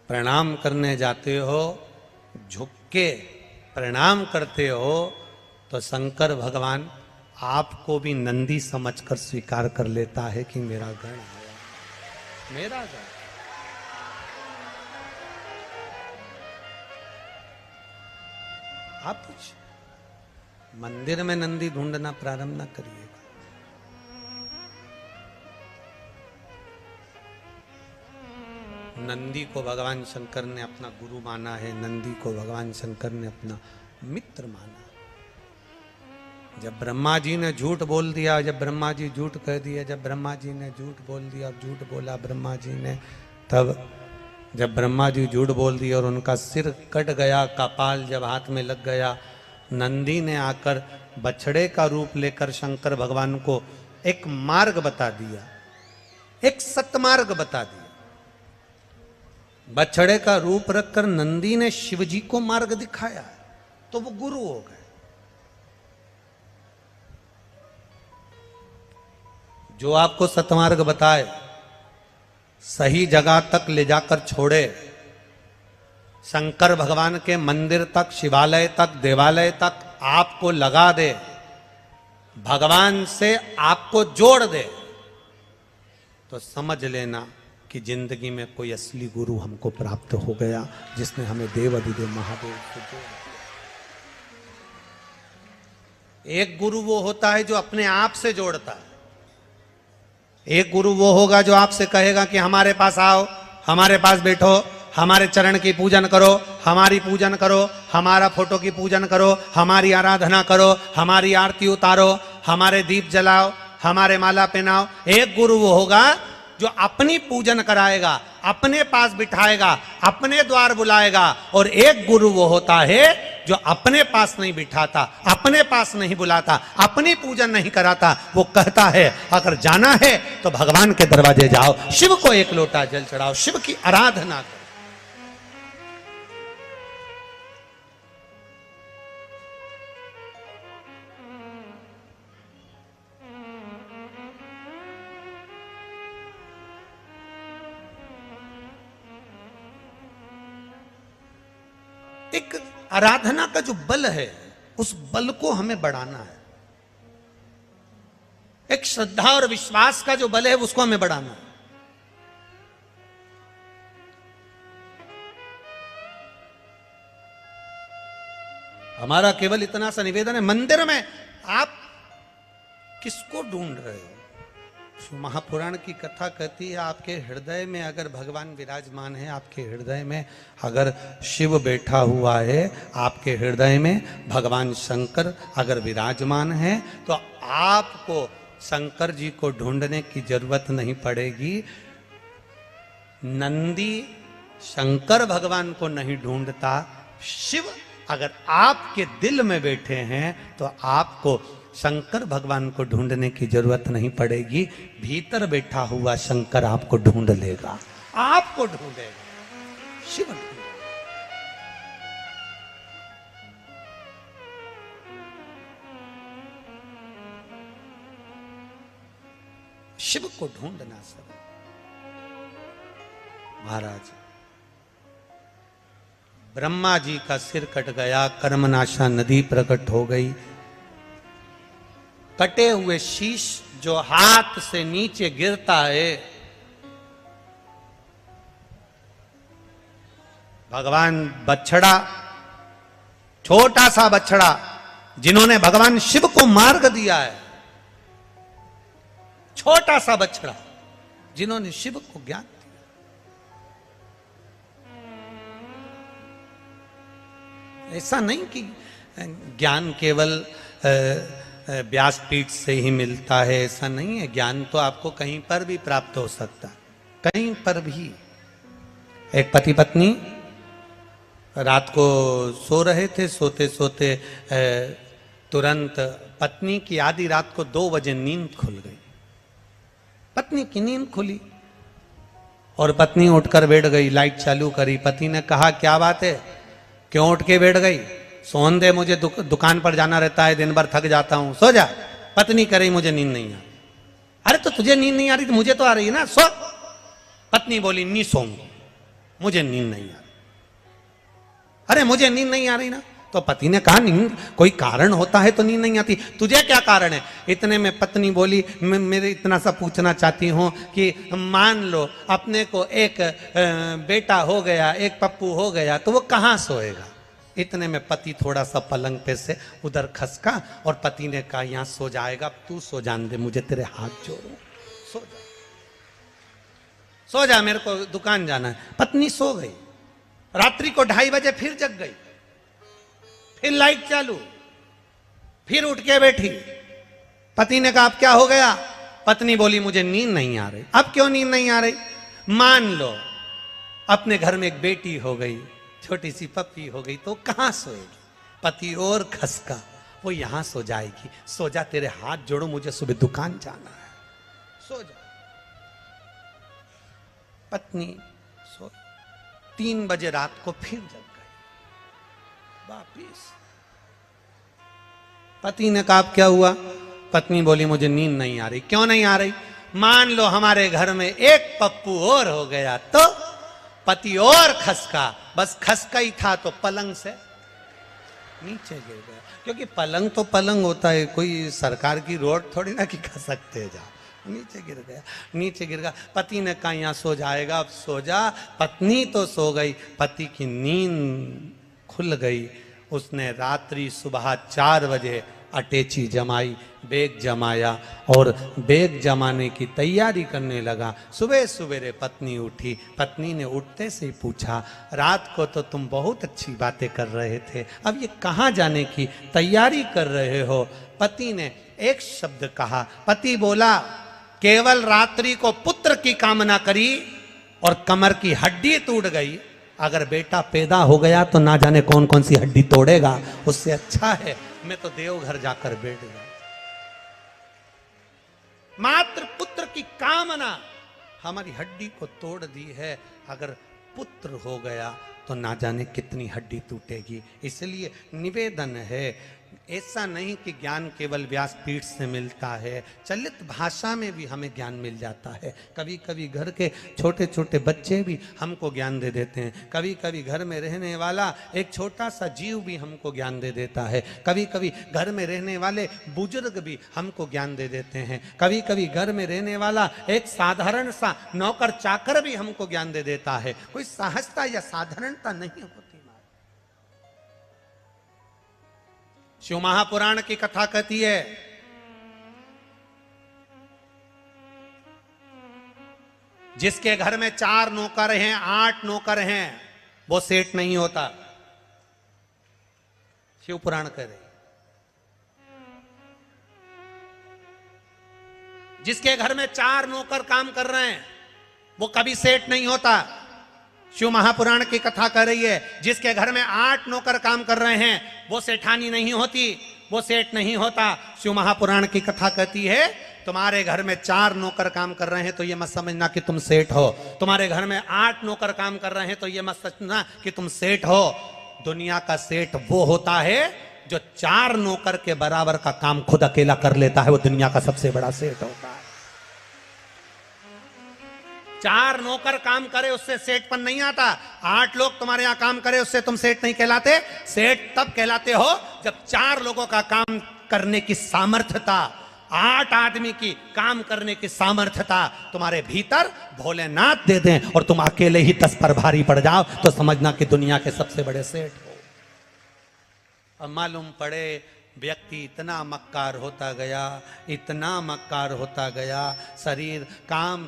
प्रणाम करने जाते हो, झुक के प्रणाम करते हो, तो शंकर भगवान आपको भी नंदी समझकर स्वीकार कर लेता है कि मेरा गण आया, मेरा गण। आप कुछ मंदिर में नंदी ढूंढना प्रारंभ ना करिएगा। नंदी को भगवान शंकर ने अपना गुरु माना है, नंदी को भगवान शंकर ने अपना मित्र माना। जब ब्रह्मा जी ने झूठ बोल दिया, जब ब्रह्मा जी झूठ कह दिया, जब ब्रह्मा जी ने झूठ बोल दिया, झूठ बोला ब्रह्मा जी ने, तब जब ब्रह्मा जी झूठ बोल दिया और उनका सिर कट गया, कपाल जब हाथ में लग गया, नंदी ने आकर बछड़े का रूप लेकर शंकर भगवान को एक मार्ग बता दिया, एक सतमार्ग बता दिया। बछड़े का रूप रखकर नंदी ने शिवजी को मार्ग दिखाया, तो वो गुरु हो गए। जो आपको सतमार्ग बताए, सही जगह तक ले जाकर छोड़े, शंकर भगवान के मंदिर तक, शिवालय तक, देवालय तक आपको लगा दे, भगवान से आपको जोड़ दे, तो समझ लेना कि जिंदगी में कोई असली गुरु हमको प्राप्त हो गया, जिसने हमें देव अधिदेव महादेव से जोड़ दिया। एक गुरु वो होता है जो अपने आप से जोड़ता है। एक गुरु वो होगा जो आपसे कहेगा कि हमारे पास आओ, हमारे पास बैठो, हमारे चरण की पूजन करो, हमारी पूजन करो, हमारा फोटो की पूजन करो, हमारी आराधना करो, हमारी आरती उतारो, हमारे दीप जलाओ, हमारे माला पहनाओ। एक गुरु वो होगा जो अपनी पूजन कराएगा, अपने पास बिठाएगा, अपने द्वार बुलाएगा। और एक गुरु वो होता है जो अपने पास नहीं बिठाता, अपने पास नहीं बुलाता, अपनी पूजन नहीं कराता। वो कहता है अगर जाना है तो भगवान के दरवाजे जाओ, शिव को एक लोटा जल चढ़ाओ, शिव की आराधना करो। एक आराधना का जो बल है, उस बल को हमें बढ़ाना है। एक श्रद्धा और विश्वास का जो बल है, उसको हमें बढ़ाना है। हमारा केवल इतना सा निवेदन है, मंदिर में आप किसको ढूंढ रहे हो? महापुराण की कथा कहती है, आपके हृदय में अगर भगवान विराजमान है, आपके हृदय में अगर शिव बैठा हुआ है, आपके हृदय में भगवान शंकर अगर विराजमान है, तो आपको शंकर जी को ढूंढने की जरूरत नहीं पड़ेगी। नंदी शंकर भगवान को नहीं ढूंढता, शिव अगर आपके दिल में बैठे हैं तो आपको शंकर भगवान को ढूंढने की जरूरत नहीं पड़ेगी। भीतर बैठा हुआ शंकर आपको ढूंढ लेगा, आपको ढूंढेगा, शिव ढूंढेगा। शिव को ढूंढना सब। महाराज, ब्रह्मा जी का सिर कट गया, कर्मनाशा नदी प्रकट हो गई। कटे हुए शीश जो हाथ से नीचे गिरता है, भगवान बछड़ा, छोटा सा बछड़ा जिन्होंने भगवान शिव को मार्ग दिया है, छोटा सा बछड़ा जिन्होंने शिव को ज्ञान दिया। ऐसा नहीं कि ज्ञान केवल व्यासपीठ से ही मिलता है, ऐसा नहीं है। ज्ञान तो आपको कहीं पर भी प्राप्त हो सकता है, कहीं पर भी। एक पति पत्नी रात को सो रहे थे, सोते सोते तुरंत पत्नी की आधी रात को 2 बजे नींद खुल गई। पत्नी की नींद खुली और पत्नी उठकर बैठ गई, लाइट चालू करी। पति ने कहा क्या बात है, क्यों उठ के बैठ गई? सोन दे, मुझे दुकान पर जाना रहता है, दिन भर थक जाता हूं, सो जा। पत्नी कह रही मुझे नींद नहीं आ रही। अरे तो तुझे नींद नहीं आ रही तो मुझे तो आ रही है ना, सो। पत्नी बोली नहीं सोऊंगी, मुझे नींद नहीं आ रही। अरे मुझे नींद नहीं आ रही ना, तो पति ने कहा नींद कोई कारण होता है तो नींद नहीं आती, तुझे क्या कारण है? इतने में पत्नी बोली मैं मेरे इतना सा पूछना चाहती हूँ कि मान लो अपने को एक बेटा हो गया, एक पप्पू हो गया, तो वो कहाँ सोएगा? इतने में पति थोड़ा सा पलंग पे से उधर खसका और पति ने कहा यहाँ सो जाएगा, तू सो जान दे, मुझे तेरे हाथ जोड़ू, सो जा, सो जा, मेरे को दुकान जाना है। पत्नी सो गई। रात्रि को 2:30 बजे फिर जग गई, फिर लाइट चालू, फिर उठ के बैठी। पति ने कहा अब क्या हो गया? पत्नी बोली मुझे नींद नहीं आ रही। अब क्यों नींद नहीं आ रही? मान लो अपने घर में एक बेटी हो गई, छोटी सी पप्पी हो गई, तो कहां सोएगी? पति और खसका, वो यहां सो जाएगी। सो जा, तेरे हाथ जोड़ो, मुझे सुबह दुकान जाना है, सो जा। पत्नी सो 3 बजे रात को फिर जग गई वापिस। पति ने कहा क्या हुआ? पत्नी बोली मुझे नींद नहीं आ रही। क्यों नहीं आ रही? मान लो हमारे घर में एक पप्पू और हो गया तो? पति और खसका, बस खसका ही था तो पलंग से नीचे गिर गया। क्योंकि पलंग तो पलंग होता है, कोई सरकार की रोड थोड़ी ना कि खसकते जा। नीचे गिर गया, नीचे गिर गया। पति ने कहा यहाँ सो जाएगा, अब सो जा। पत्नी तो सो गई, पति की नींद खुल गई। उसने रात्रि सुबह 4 बजे अटैची जमाई, बैग जमाया और बैग जमाने की तैयारी करने लगा। सुबह सवेरे पत्नी उठी। पत्नी ने उठते से ही पूछा रात को तो तुम बहुत अच्छी बातें कर रहे थे, अब ये कहाँ जाने की तैयारी कर रहे हो? पति ने एक शब्द कहा। पति बोला केवल रात्रि को पुत्र की कामना करी और कमर की हड्डी टूट गई। अगर बेटा पैदा हो गया तो ना जाने कौन कौन सी हड्डी तोड़ेगा, उससे अच्छा है मैं तो देवघर जाकर बैठ गया। मात्र पुत्र की कामना हमारी हड्डी को तोड़ दी है। अगर पुत्र हो गया तो ना जाने कितनी हड्डी टूटेगी। इसलिए निवेदन है, ऐसा नहीं कि ज्ञान केवल व्यासपीठ से मिलता है, चलित भाषा में भी हमें ज्ञान मिल जाता है। कभी कभी घर के छोटे छोटे बच्चे भी हमको ज्ञान दे देते हैं। कभी कभी घर में रहने वाला एक छोटा सा जीव भी हमको ज्ञान दे देता है। कभी कभी घर में रहने वाले बुजुर्ग भी हमको ज्ञान दे देते हैं। कभी कभी घर में रहने वाला एक साधारण सा नौकर चाकर भी हमको ज्ञान दे देता है। कोई सहजता या साधारणता नहीं होती। शिव महापुराण की कथा कहती है जिसके घर में 4 नौकर हैं, 8 नौकर हैं, वो सेठ नहीं होता। शिव पुराण कह रहे जिसके घर में 4 नौकर काम कर रहे हैं वो कभी सेठ नहीं होता। शिव महापुराण की कथा कह रही है जिसके घर में 8 नौकर काम कर रहे हैं वो सेठानी नहीं होती, वो सेठ नहीं होता। शिव महापुराण की कथा कहती है तुम्हारे घर में 4 नौकर काम कर रहे हैं तो ये मत समझना कि तुम सेठ हो। तुम्हारे घर में 8 नौकर काम कर रहे हैं तो ये मत समझना कि तुम सेठ हो। दुनिया का सेठ वो होता है जो 4 नौकर के बराबर का काम खुद अकेला कर लेता है, वो दुनिया का सबसे बड़ा सेठ होता है। 4 नौकर काम करे उससे सेठपन नहीं आता। 8 लोग तुम्हारे यहां काम करे उससे तुम सेठ नहीं कहलाते। सेठ तब कहलाते हो जब 4 लोगों का काम करने की सामर्थ्यता, 8 आदमी की काम करने की सामर्थ्यता तुम्हारे भीतर भोलेनाथ दे दें और तुम अकेले ही 10 पर भारी पड़ जाओ तो समझना कि दुनिया के सबसे बड़े सेठ हो। अब मालूम पड़े व्यक्ति इतना मक्कार होता गया, इतना मक्कार होता गया। शरीर काम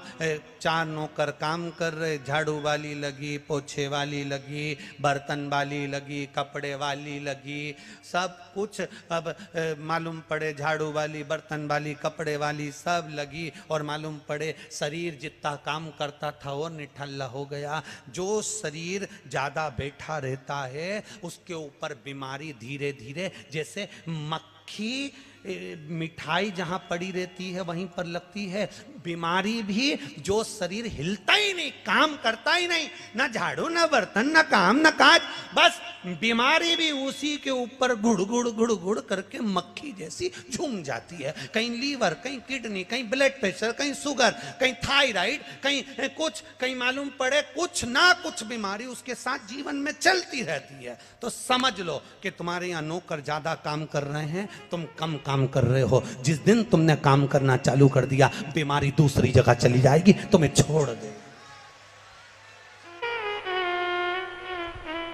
4 नौकर काम कर रहे, झाड़ू वाली लगी, पोछे वाली लगी, बर्तन वाली लगी, कपड़े वाली लगी, सब कुछ। अब मालूम पड़े झाड़ू वाली, बर्तन वाली, कपड़े वाली सब लगी और मालूम पड़े शरीर जितना काम करता था वो निठल्ला हो गया। जो शरीर ज़्यादा बैठा रहता है उसके ऊपर बीमारी धीरे धीरे जैसे मक्खी मिठाई जहां पड़ी रहती है वहीं पर लगती है, बीमारी भी जो शरीर हिलता ही नहीं, काम करता ही नहीं, ना झाड़ू ना बर्तन ना काम ना काज, बस बीमारी भी उसी के ऊपर गुड़ गुड़ गुड़ गुड़ करके मक्खी जैसी झूम जाती है। कहीं लीवर, कहीं किडनी, कहीं ब्लड प्रेशर, कहीं शुगर, कहीं थायराइड, कहीं कुछ, कहीं मालूम पड़े कुछ ना कुछ बीमारी उसके साथ जीवन में चलती रहती है। तो समझ लो कि तुम्हारे यहाँ नौकर ज्यादा काम कर रहे हैं, तुम कम काम कर रहे हो। जिस दिन तुमने काम करना चालू कर दिया, बीमारी दूसरी जगह चली जाएगी, तुम्हें छोड़ दे।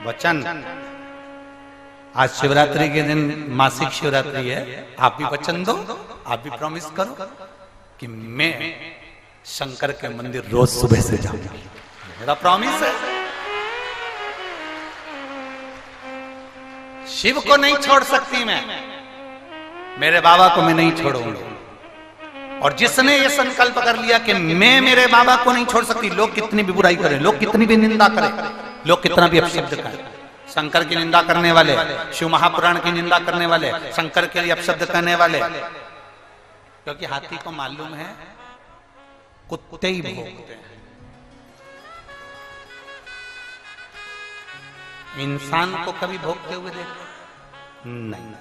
वचन, आज शिवरात्रि के दिन मासिक शिवरात्रि है, आप भी वचन दो, आप भी प्रॉमिस करो कि मैं शंकर के मंदिर रोज सुबह से जाऊंगा। मेरा प्रॉमिस है। शिव को नहीं छोड़ सकती मैं, मेरे बाबा को मैं नहीं छोड़ूंगा। और जिसने ये संकल्प कर लिया कि मैं मेरे बाबा को नहीं छोड़ सकती, लोग कितनी भी बुराई करें, लोग कितनी भी निंदा करें, लोग कितना भी अपशब्द करें, शंकर की निंदा करने वाले, शिव महापुराण की निंदा करने वाले, शंकर के लिए अपशब्द कहने वाले, क्योंकि हाथी को मालूम है कुत्ते ही भोगते हैं, इंसान को कभी भोगते हुए देखा नहीं।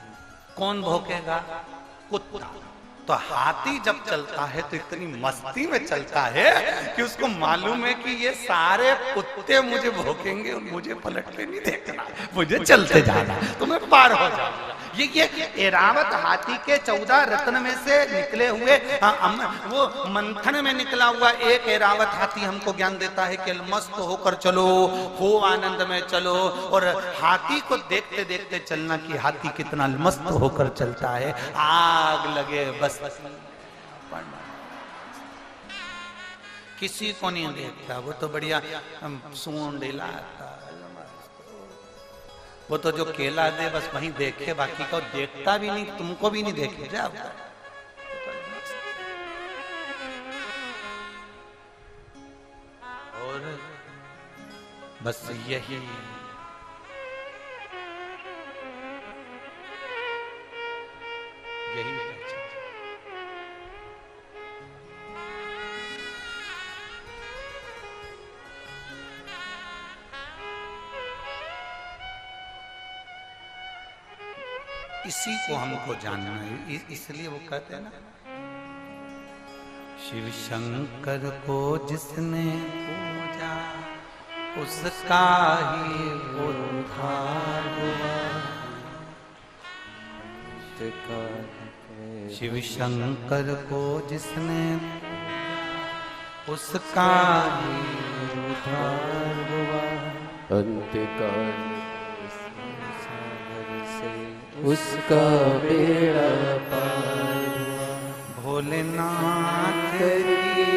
कौन भोगेगा? कुत्ता। तो हाथी जब चलता है तो इतनी मस्ती में चलता है कि उसको मालूम है कि ये सारे कुत्ते मुझे भोगेंगे और मुझे पलट के नहीं देखना, मुझे चलते जाना, तो मैं पार हो जाऊंगा। ये एरावत हाथी के 14 रत्न में से निकले हुए, वो मंथन में निकला हुआ एक एरावत हाथी हमको ज्ञान देता है कि मस्त होकर चलो, हो आनंद में चलो। और हाथी को देखते देखते चलना कि हाथी कितना मस्त होकर चलता है, आग लगे बस किसी को नहीं देखता, वो तो बढ़िया सूंड हिलाता, वो तो जो केला दे बस वहीं देखे, बाकी को देखता भी नहीं, तुमको भी नहीं देखे जाओ। और बस यही इसी को हमको जानना है। इसलिए वो कहते हैं ना, शिव शंकर को जिसने पूजा उसका ही उद्धार हुआ। शिव शंकर को जिसने उसका ही उद्धार हुआ। अंतकाल उसका बेड़ा पार हुआ। भोलेनाथ की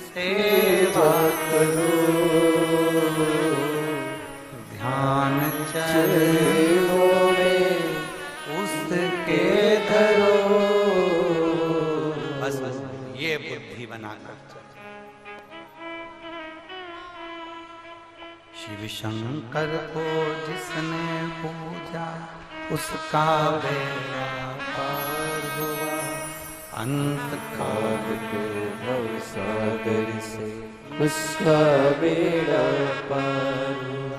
सेवा करो, ध्यान चरणों में उसके धरो। बस ये बुद्धि बनाकर शिव शंकर को जिसने पूजा उसका बेड़ा पार हुआ। अंत काल के भव सागर से उसका बेड़ा पार हुआ।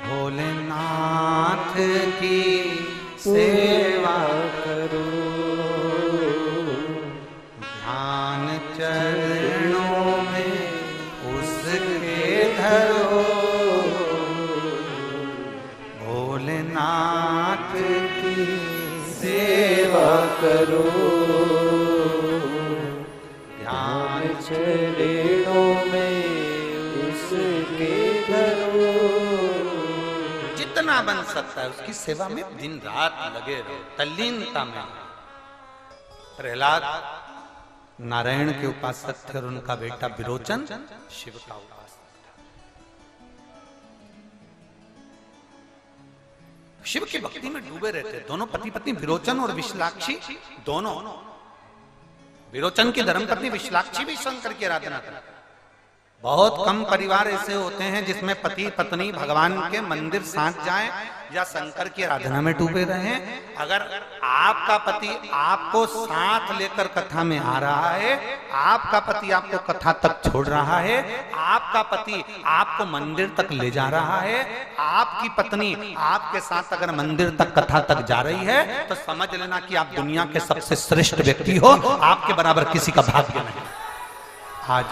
भोलेनाथ की सेवा करो, ध्यान चरणों में उसके धरो। भोलेनाथ की सेवा करो, ध्यान चरणों में उसके धरो। जितना बन सकता है उसकी सेवा में दिन रात लगे रहो, तल्लीनता में। प्रहलाद नारायण के उपासक थे और उनका बेटा विरोचन शिव का उपासक। शिव की भक्ति में डूबे रहते, दोनों पति पत्नी विरोचन और विशालाक्षी, दोनों। विरोचन की धर्मपत्नी विशालाक्षी भी शंकर की आराधना करती, बहुत कम परिवार ऐसे होते हैं जिसमें पति पत्नी भगवान के मंदिर साथ जाएं या शंकर की आराधना में डूबे रहें। अगर आपका पति आपको साथ लेकर कथा में आ रहा है, आपका पति आपको कथा तक छोड़ रहा है, आपका पति आपको मंदिर तक ले जा रहा है, आपकी पत्नी आपके साथ अगर मंदिर तक कथा तक जा रही है, तो समझ लेना कि आप दुनिया के सबसे श्रेष्ठ व्यक्ति हो, आपके बराबर किसी का भाग्य नहीं। आज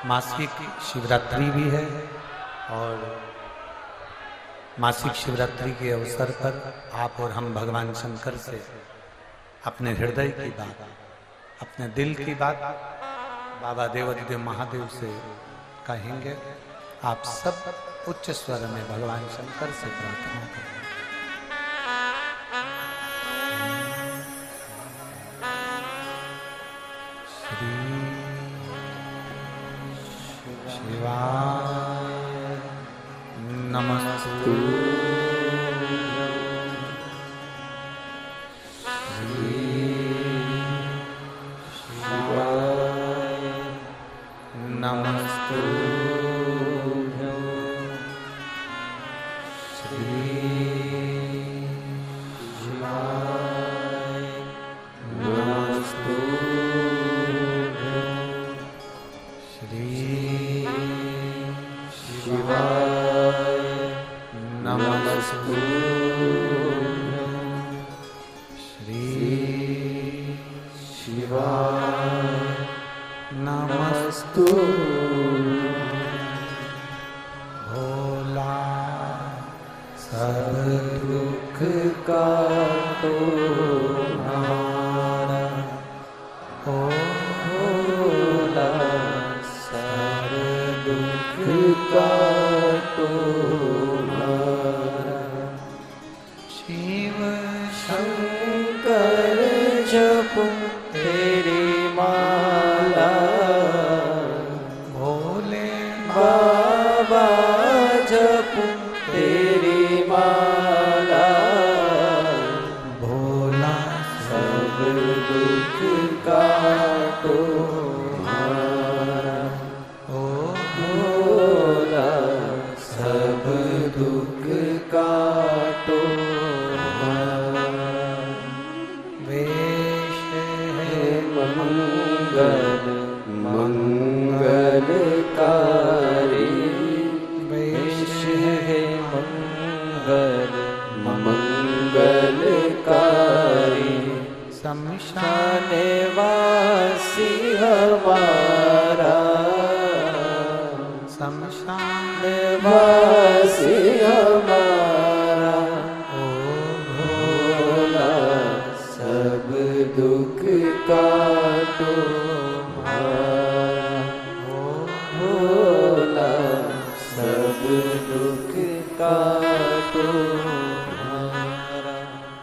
मासिक शिवरात्रि भी है और मासिक शिवरात्रि के अवसर पर आप और हम भगवान शंकर से अपने हृदय की बात, अपने दिल की बात बाबा देवाधिदेव महादेव से कहेंगे। आप सब उच्च स्वर में भगवान शंकर से प्रार्थना करें। शिवाय नमस्तु शिवाय नमस्तु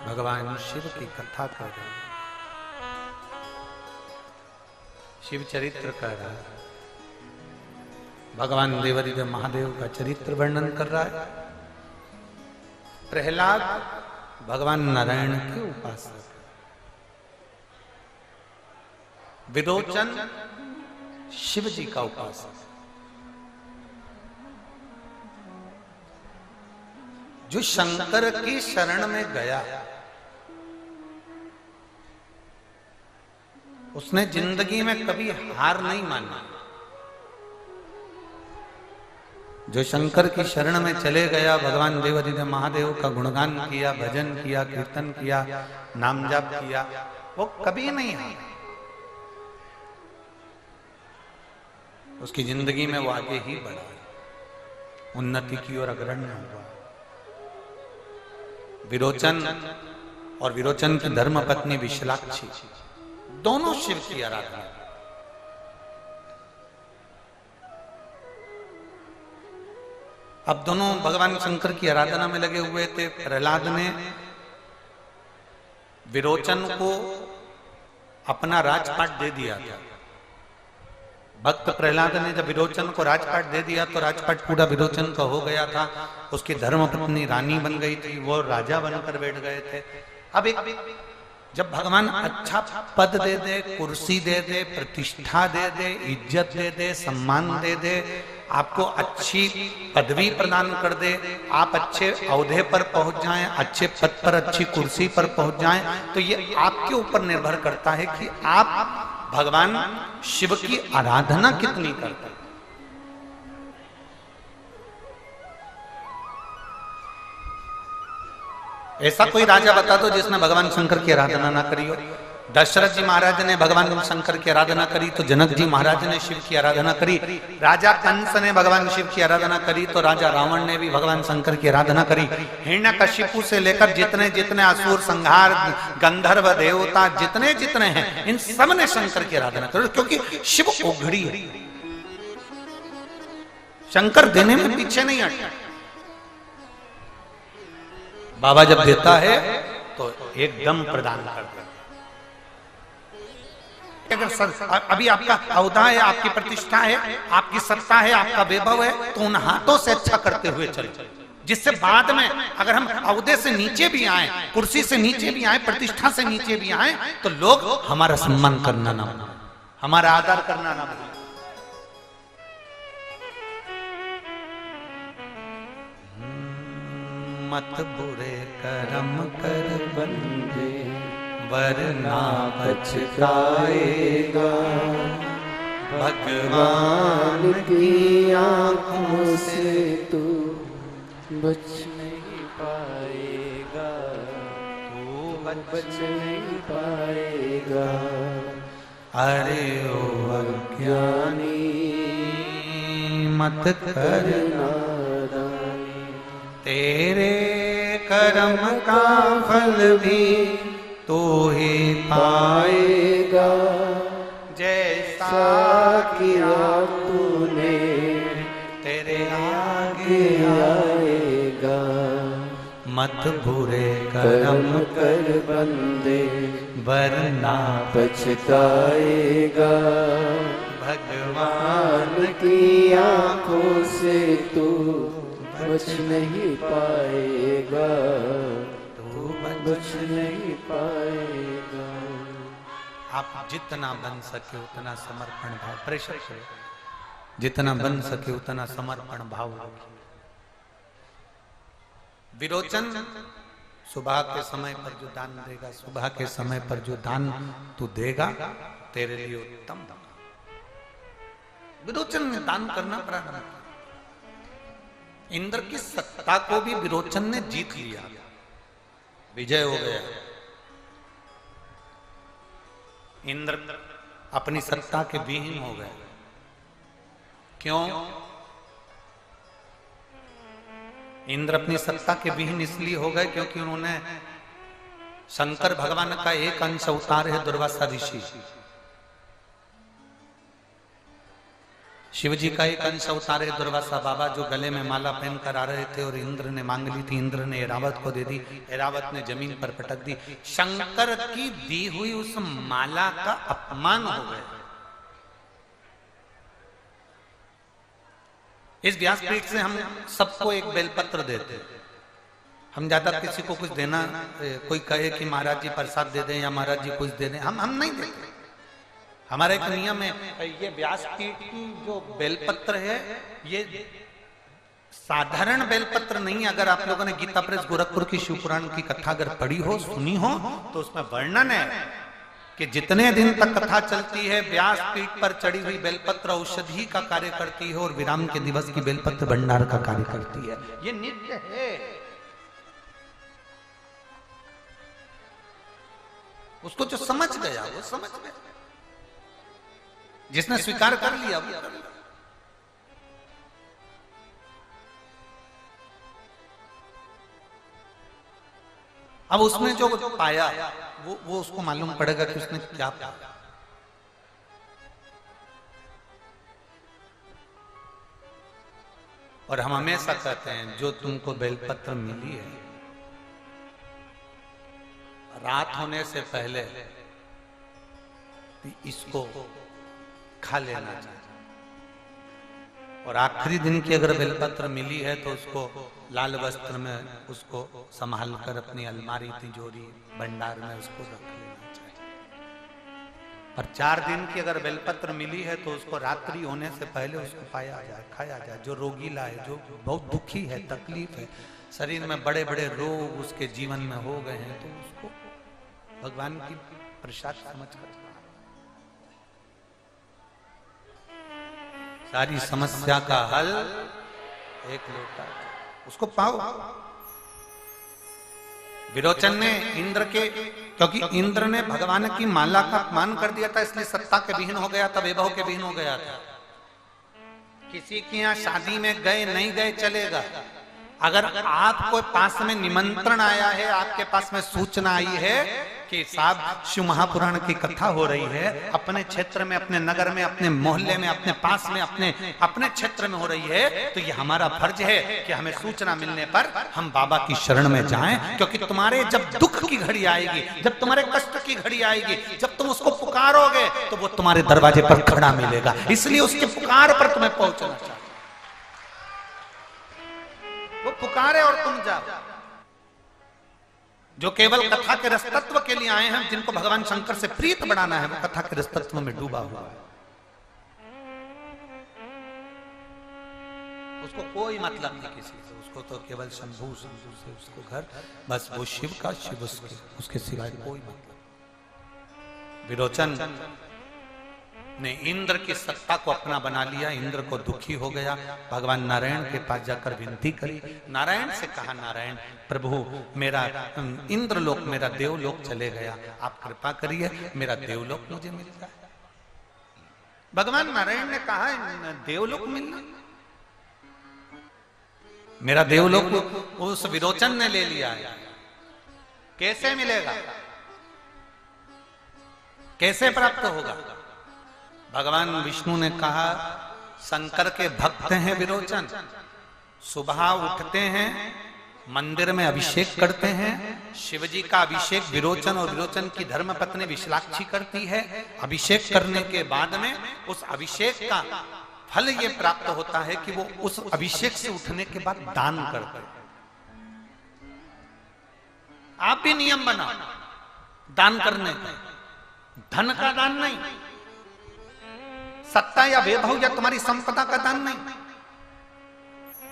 भगवान शिव की कथा कर रहे हैं, शिव चरित्र कर रहा है, भगवान देवाधिदेव महादेव का चरित्र वर्णन कर रहा है। प्रहलाद भगवान नारायण के उपासक, विरोचन शिव जी का उपासक, जो शंकर की शरण में गया उसने जिंदगी में कभी हार नहीं मानी। जो शंकर की शरण में चले गया, भगवान देवाधिदेव महादेव का गुणगान किया, भजन किया, कीर्तन किया, नाम जाप किया, वो कभी नहीं हारा। उसकी जिंदगी में वो आगे ही बढ़ा, उन्नति की ओर अग्रणी हुआ। विरोचन और विरोचन की धर्म पत्नी विशालाक्षी दोनों शिव की आराधना। अब दोनों भगवान शंकर की आराधना में लगे हुए थे। प्रहलाद ने विरोचन को अपना राजपाट दे दिया था। भक्त प्रहलाद ने जब विरोचन को राजपाट दे दिया तो राजपाट पूरा विरोचन का हो गया था। उसकी धर्मपत्नी रानी बन गई थी, वो राजा बनकर बैठ गए थे। अब एक जब भगवान अच्छा पद दे दे, कुर्सी दे दे, प्रतिष्ठा दे दे, इज्जत दे दे, सम्मान दे दे, आपको अच्छी पदवी प्रदान कर दे, आप अच्छे औहदे पर पहुंच जाएं, अच्छे पद पर, अच्छी कुर्सी पर पहुंच जाएं, तो ये आपके ऊपर निर्भर करता है कि आप भगवान शिव की आराधना कितनी करते हैं। ऐसा कोई राजा बता दो जिसने भगवान शंकर की आराधना ना करी हो। दशरथ जी महाराज ने भगवान शंकर की आराधना करी तो जनक जी महाराज ने शिव की आराधना करी। राजा कंस ने भगवान शिव की आराधना करी तो राजा रावण ने भी भगवान शंकर की आराधना करी। हिरण्यकशिपु से लेकर जितने जितने असुर, संहार, गंधर्व, देवता जितने जितने हैं, इन सब ने शंकर की आराधना करी, क्योंकि शिव उघड़ी है। शंकर देने में पीछे नहीं हटता। बाबा जब देता है तो एकदम प्रदान करता है। अगर अभी आपका औहदा है, आपकी प्रतिष्ठा है, आपकी सत्ता है, आपका वैभव है, तो उन हाथों से अच्छा करते हुए चले, जिससे बाद में अगर हम औहदे से नीचे भी आए, कुर्सी से नीचे भी आए, प्रतिष्ठा से नीचे भी आए, तो लोग हमारा सम्मान करना ना भूलें, हमारा आदर करना ना भूलें। मत बुरे कर्म कर बंदे, वरना पछताएगा। भगवान की आंखों से तू बच नहीं पाएगा, तू बच नहीं पाएगा। अरे ओ अज्ञानी मत करना, तेरे कर्म का फल भी तो ही पाएगा। जैसा किया तूने तेरे आगे आएगा। मत बुरे कर्म कर बंदे, वरना पछताएगा। भगवान की आंखों से तू बच नहीं पाएगा, तू बच नहीं पाएगा। आप जितना बन सके उतना समर्पण भाव, प्रेशर से जितना बन सके उतना समर्पण भाव रखिए। विरोचन सुबह के समय पर जो दान देगा, सुबह के समय पर जो दान तू देगा, तेरे लिए उत्तम। विरोचन ने दान करना प्रारंभ किया। इंद्र की सत्ता को भी विरोचन ने जीत लिया, विजय हो गया। इंद्र अपनी सत्ता के विहीन हो गए। क्यों? इंद्र अपनी सत्ता के विहीन इसलिए हो गए क्योंकि उन्होंने शंकर भगवान का एक अंश अवतार है दुर्वासा ऋषि, शिव जी का एक अंश अवतार है दुर्वासा बाबा, जो गले में माला पहन कर आ रहे थे और इंद्र ने मांग ली थी। इंद्र ने ऐरावत को दे दी, ऐरावत ने जमीन पर पटक दी। शंकर की दी हुई उस माला का अपमान हो गया। इस व्यासपीठ से हम सबको एक बेलपत्र देते, हम ज्यादा किसी को कुछ देना, कोई कहे कि महाराज जी प्रसाद दे दें या महाराज जी कुछ दे दें, हम नहीं देते। हमारा एक नियम है, ये व्यासपीठ की जो बेलपत्र है ये साधारण बेलपत्र नहीं। अगर आप लोगों ने गीता प्रेस गोरखपुर की शिव पुराण की कथा अगर पढ़ी हो, सुनी हो, तो उसमें वर्णन है कि जितने दिन तक कथा चलती है व्यासपीठ पर चढ़ी हुई बेलपत्र औषधि का कार्य करती है और विराम के दिवस की बेलपत्र भंडार का कार्य करती है। ये नित्य है। उसको जो समझ गया वो समझ गया, जिसने स्वीकार कर लिया वो कर लिया। अब उसने जो पाया वो उसको मालूम पड़ेगा कि उसने क्या पाया। और हम हमेशा कहते हैं जो तुमको बेलपत्र मिली है, रात होने से पहले इसको खा लेना चाहिए। और आखिरी दिन की अगर बेलपत्र मिली है तो उसको लाल वस्त्र में उसको संभाल कर अपनी अलमारी, तिजोरी, भंडार में उसको रख लेना। पर 4 दिन की अगर बेलपत्र मिली है तो उसको रात्रि होने से पहले उसको पाया जाए, खाया जाए। जो रोगीला है, जो बहुत दुखी है, तकलीफ है, शरीर में बड़े बड़े रोग उसके जीवन में हो गए हैं, तो उसको भगवान की प्रसाद समझ कर सारी समस्या का हल एक लोटा, उसको पाओ। विरोचन ने इंद्र के, क्योंकि इंद्र ने भगवान की माला का अपमान कर दिया था, इसलिए सत्ता के विहीन हो गया था, वैभव के विहीन हो गया था। किसी के यहाँ शादी में गए नहीं गए चलेगा, अगर आपको पास में निमंत्रण आया है, आपके पास में सूचना आई है कि साहब शिव महापुराण की कथा हो रही है, अपने क्षेत्र में, अपने नगर में, अपने मोहल्ले में, अपने पास में, अपने क्षेत्र में हो रही है, तो ये हमारा फर्ज है कि हमें सूचना मिलने पर हम बाबा की शरण में जाएं, क्योंकि तुम्हारे जब दुख की घड़ी आएगी, जब तुम्हारे कष्ट की घड़ी आएगी, जब तुम उसको पुकारोगे तो वो तुम्हारे दरवाजे पर खड़ा मिलेगा। इसलिए उसके पुकार पर तुम्हें पहुंचना चाहिए। वो पुकारे और तुम जाओ। जो केवल कथा के रसतत्व के लिए आए हैं, जिनको भगवान शंकर से प्रीत बढ़ाना है, वो कथा के रसतत्व में डूबा हुआ है, उसको कोई मतलब नहीं किसी से, उसको तो केवल शंभू शंभू से उसको घर, बस वो शिव का शिव, उसके सिवाय कोई मतलब। विरोचन ने इंद्र की सत्ता को अपना बना लिया, इंद्र को दुखी हो गया, भगवान नारायण के पास जाकर विनती करी, नारायण से कहा, नारायण प्रभु मेरा इंद्रलोक, मेरा देवलोक चले गया, आप कृपा करिए मेरा देवलोक मुझे मिल जाए। भगवान नारायण ने कहा, देवलोक मिलना, मेरा देवलोक उस विरोचन ने ले लिया है, कैसे मिलेगा, कैसे प्राप्त होगा? भगवान विष्णु ने कहा, शंकर के भक्त हैं विरोचन, सुबह उठते हैं, मंदिर में अभिषेक करते हैं, शिवजी का अभिषेक विरोचन और विरोचन की धर्मपत्नी विशालाक्षी करती है। अभिषेक करने के बाद में उस अभिषेक का फल ये प्राप्त होता है कि वो उस अभिषेक से उठने के बाद दान करते हैं। आप भी नियम बनाओ दान करने का, धन का दान नहीं, सत्ता या वैभव या तुम्हारी संपदा का दान नहीं।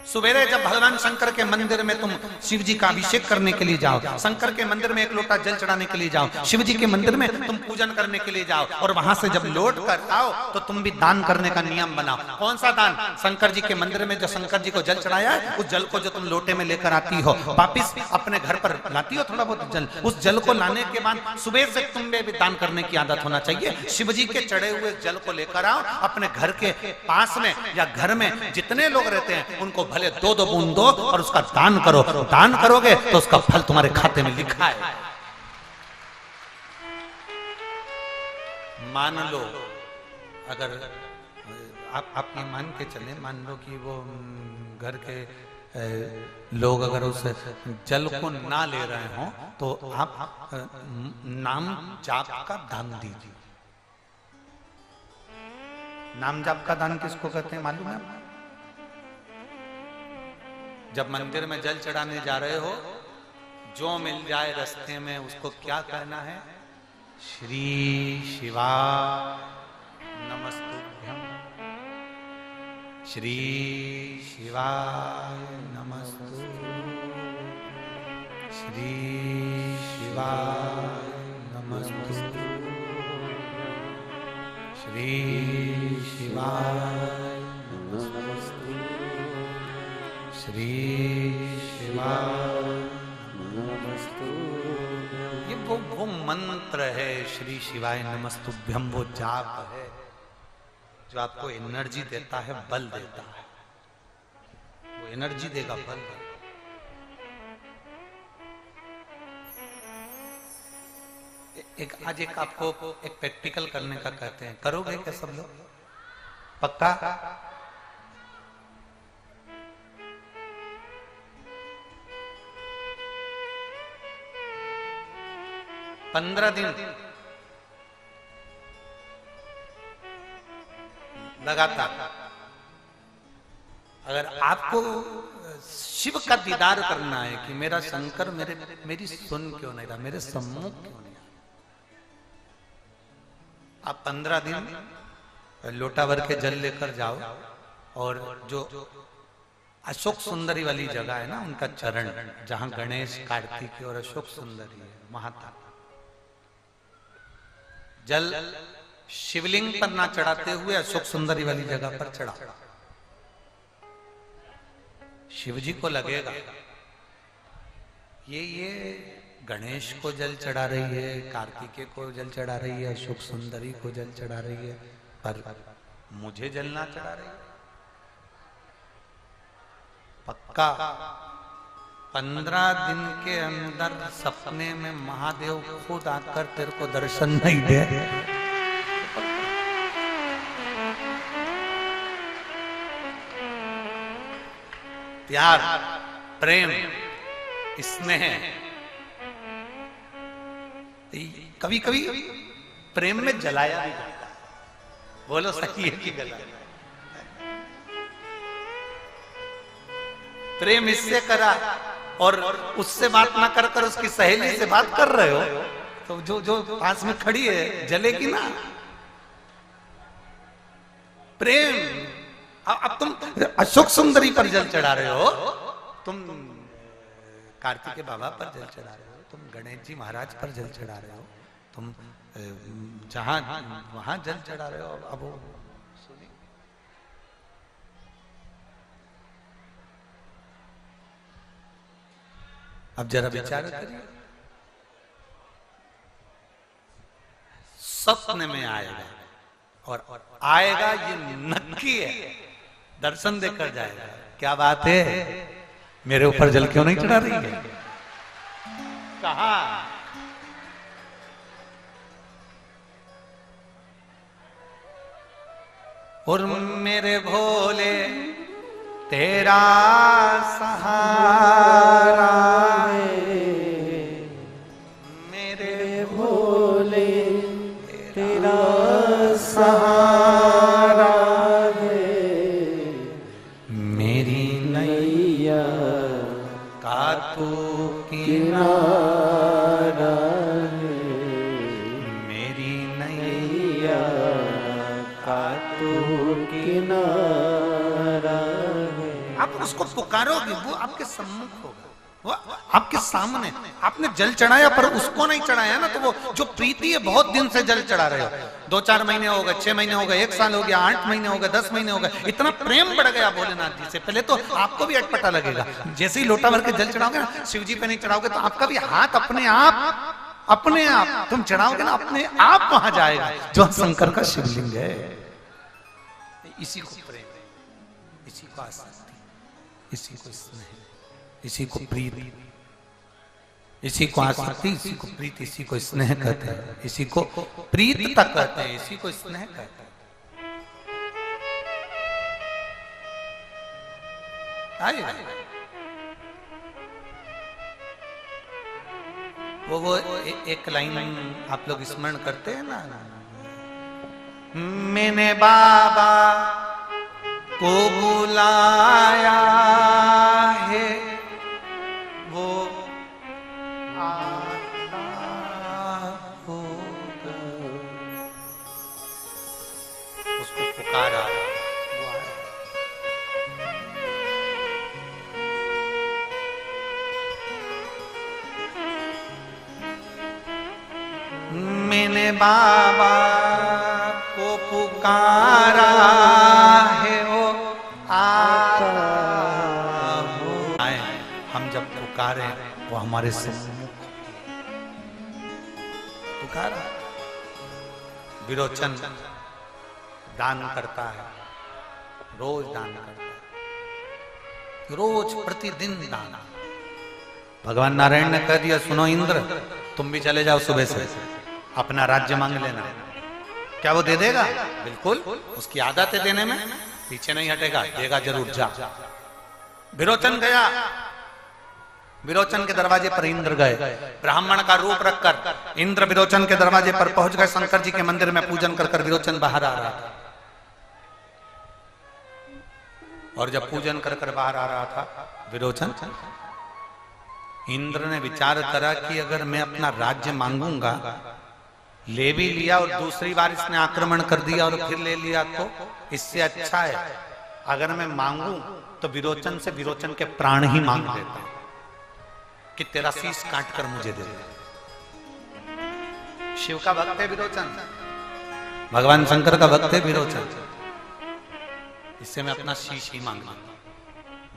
सवेरे जब भगवान शंकर के मंदिर में तुम शिव जी का अभिषेक करने के लिए जाओ, शंकर के मंदिर में एक लोटा जल चढ़ाने के लिए जाओ, शिव जी के मंदिर में तुम पूजन करने के लिए जाओ, और वहां से जब लौट कर आओ तो तुम भी दान करने का नियम बनाओ। कौन सा दान? शंकर जी के मंदिर में जो शंकर जी को जल चढ़ाया है, उस जल को जो तुम लोटे में लेकर आती हो, वापिस अपने घर पर लाती हो थोड़ा बहुत जल, उस जल को लाने के बाद सुबह से तुम्हें भी दान करने की आदत होना चाहिए। शिव जी के चढ़े हुए जल को लेकर आओ, अपने घर के पास में या घर में जितने लोग रहते हैं उनको भले 2-2 बूंद दो और उसका दान करो। दान करोगे तो उसका फल तुम्हारे खाते में लिखा है। मान लो अगर आप ये मान के चले, मान लो कि वो घर के लोग अगर उस जल को ना ले रहे हो तो आप नाम जाप का दान दीजिए। नाम जाप का दान किसको कहते हैं मालूम है? जब मंदिर में जल चढ़ाने जा रहे हो, जो मिल जाए रास्ते में उसको क्या कहना है? श्री शिवाय नमस्तुभ्यं, श्री शिवाय नमस्तुभ्यं, श्री शिवाय नमस्तुभ्यं, श्री शिवाय नमस्तुभ्यं, श्री शिवाय नमस्तुभ्यं। ये वो मंत्र है, श्री शिवाय नमस्तुभ्यं, वो जाप है जो आपको एनर्जी देता है, बल देता है। वो एनर्जी देगा, बल देगा। आज एक आपको एक प्रैक्टिकल करने का कहते हैं, करोगे क्या सब लोग? पक्का? 15 दिन लगातार अगर आपको शिव का दीदार करना है कि मेरा शंकर मेरी सुन क्यों नहीं रहा, मेरे सम्मुख क्यों नहीं रहा, आप 15 दिन लोटा भर के जल लेकर जाओ और जो अशोक सुंदरी वाली जगह है ना, उनका चरण, जहां गणेश, कार्तिक और अशोक सुंदरी है, वहां तक जल शिवलिंग पर ना चढ़ाते हुए अशोक सुंदरी वाली जगह पर चढ़ा। शिव जी को लगेगा ये गणेश को जल चढ़ा रही है, कार्तिकेय को जल चढ़ा रही है, अशोक सुंदरी को जल चढ़ा रही है, पर मुझे जल ना चढ़ा रही है। पक्का 15 दिन के अंदर सपने में महादेव खुद आकर तेरे को दर्शन नहीं दे, प्यार, प्रेम, स्नेह, कभी कभी प्रेम में जलाया भी जाता है। बोलो सही है कि गलत? प्रेम इससे करा और उससे बात ना कर कर उसकी सहेली से बात कर रहे हो, तो जो पास में खड़ी है जलेगी ना। प्रेम, अब तुम अशोक सुंदरी पर जल चढ़ा रहे हो, तुम कार्तिकेय बाबा पर जल चढ़ा रहे हो, तुम गणेश जी महाराज पर जल चढ़ा रहे हो, तुम जहां वहां जल चढ़ा रहे हो। अब अब जरा विचार करिए, सपने में आएगा और आएगा ये नक्की है, दर्शन देकर जाएगा। क्या बात है, मेरे ऊपर जल क्यों नहीं चढ़ा रही है? कहा और मेरे भोले तेरा सहारा, मेरे भोले तेरा सहारा है, मेरी नैया का तू किनारा है, मेरी नैया का तू किनारा है। आप उसको पुकारोगे, वो आपके सम्मुख होगा, वो आपके सामने। आपने जल चढ़ाया पर उसको नहीं चढ़ाया ना, तो वो जो प्रीति है, बहुत दिन से जल चढ़ा रहे हो, 2-4 महीने हो गए, 6 महीने हो गए, 1 साल हो गया, 8 महीने हो गए, 10 महीने हो गए, इतना प्रेम बढ़ गया भोलेनाथ जी से। पहले तो आपको भी अटपटा लगेगा, जैसे ही लोटा भर के जल चढ़ाओगे ना, शिव जी पे नहीं चढ़ाओगे तो आपका भी हाथ अपने आप तुम चढ़ाओगे ना, अपने आप वहां जाएगा जो शंकर का शिवलिंग है। इसी को प्रेम, इसी को आसक्ति, इसी को स्नेह, इसी को प्रीति, इसी को आसक्ति, इसी को प्रीति, इसी को स्नेह कहते हैं, इसी को प्रीतता कहते हैं, इसी को स्नेह कहते हैं। आइए वो एक लाइन आप लोग स्मरण करते हैं ना, मैंने बाबा को बुलाया है, वो आता होगा, उसको पुकारा, वो आया। मैंने बाबा को पुकारा है, वो आता हो। आए, हम जब पुकारे वो हमारे सम्मुख पुकारा। विरोचन दान करता है, रोज दान करता है, रोज प्रतिदिन दान। भगवान नारायण ने कह दिया, सुनो इंद्र, तुम भी चले जाओ, सुबह से अपना राज्य मांग लेना। क्या वो दे देगा? बिल्कुल, उसकी आदत है देने में, पीछे नहीं हटेगा, देगा जरूर, जा। विरोचन गया, विरोचन के दरवाजे पर इंद्र गए, ब्राह्मण का रूप रखकर इंद्र विरोचन के दरवाजे पर पहुंच गए। शंकर जी के मंदिर में पूजन कर विरोचन बाहर आ रहा था, और जब पूजन कर बाहर आ रहा था विरोचन, इंद्र ने विचार करा कि अगर मैं अपना राज्य मांगूंगा ले भी लिया और दूसरी बार इसने आक्रमण कर दिया और फिर ले लिया, तो इससे अच्छा है अगर मैं मांगू तो विरोचन से विरोचन के प्राण ही मांग लेता हूं कि तेरा शीश काट कर मुझे दे दे। शिव का भक्त है विरोचन, भगवान शंकर का भक्त है विरोचन, इससे मैं अपना शीश ही मांगना।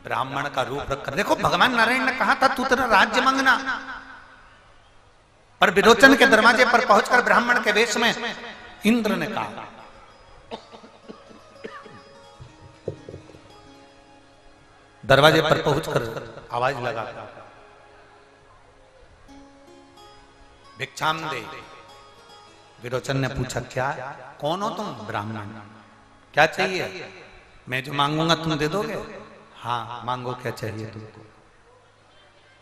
ब्राह्मण का रूप रखकर, देखो भगवान नारायण ने कहा था तू तेरा राज्य मांगना, पर विरोचन के दरवाजे पर पहुंचकर ब्राह्मण के वेश में इंद्र ने कहा, दरवाजे पर पहुंचकर आवाज लगा, भिक्षाम दे। विरोचन ने पूछा क्या, कौन हो तुम? ब्राह्मण। क्या चाहिए? मैं जो मांगूंगा तुम दे दोगे? हाँ मांगो, क्या चाहिए तुमको?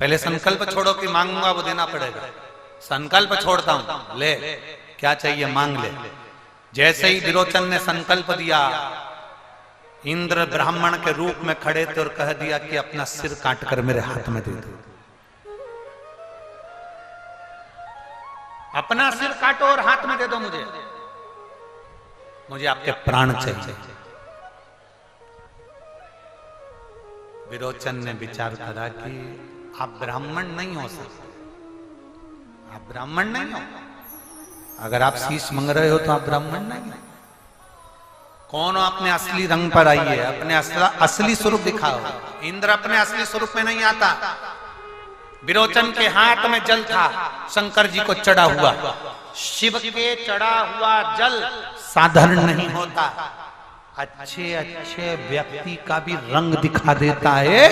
पहले संकल्प छोड़ो कि मांगूंगा वो देना पड़ेगा। संकल्प छोड़ता हूं, ले क्या चाहिए मांग ले। जैसे ही विरोचन ने संकल्प दिया, इंद्र ब्राह्मण के रूप में खड़े थे और कह दिया कि अपना सिर काट कर मेरे हाथ में दे दो। अपना सिर काटो और हाथ में दे दो मुझे, मुझे आपके प्राण चाहिए। विरोचन ने विचार करा कि आप ब्राह्मण नहीं हो सकते, आप ब्राह्मण नहीं हो। अगर आप शीश मांग रहे हो तो आप ब्राह्मण नहीं हो। कौन हो? अपने असली रंग पर आइए, अपने असली स्वरूप दिखाओ। इंद्र अपने असली स्वरूप में नहीं आता। विरोचन के हाथ में जल था, शंकर जी को चढ़ा हुआ। शिव के चढ़ा हुआ जल साधारण नहीं होता, अच्छे अच्छे व्यक्ति का भी रंग दिखा देता है।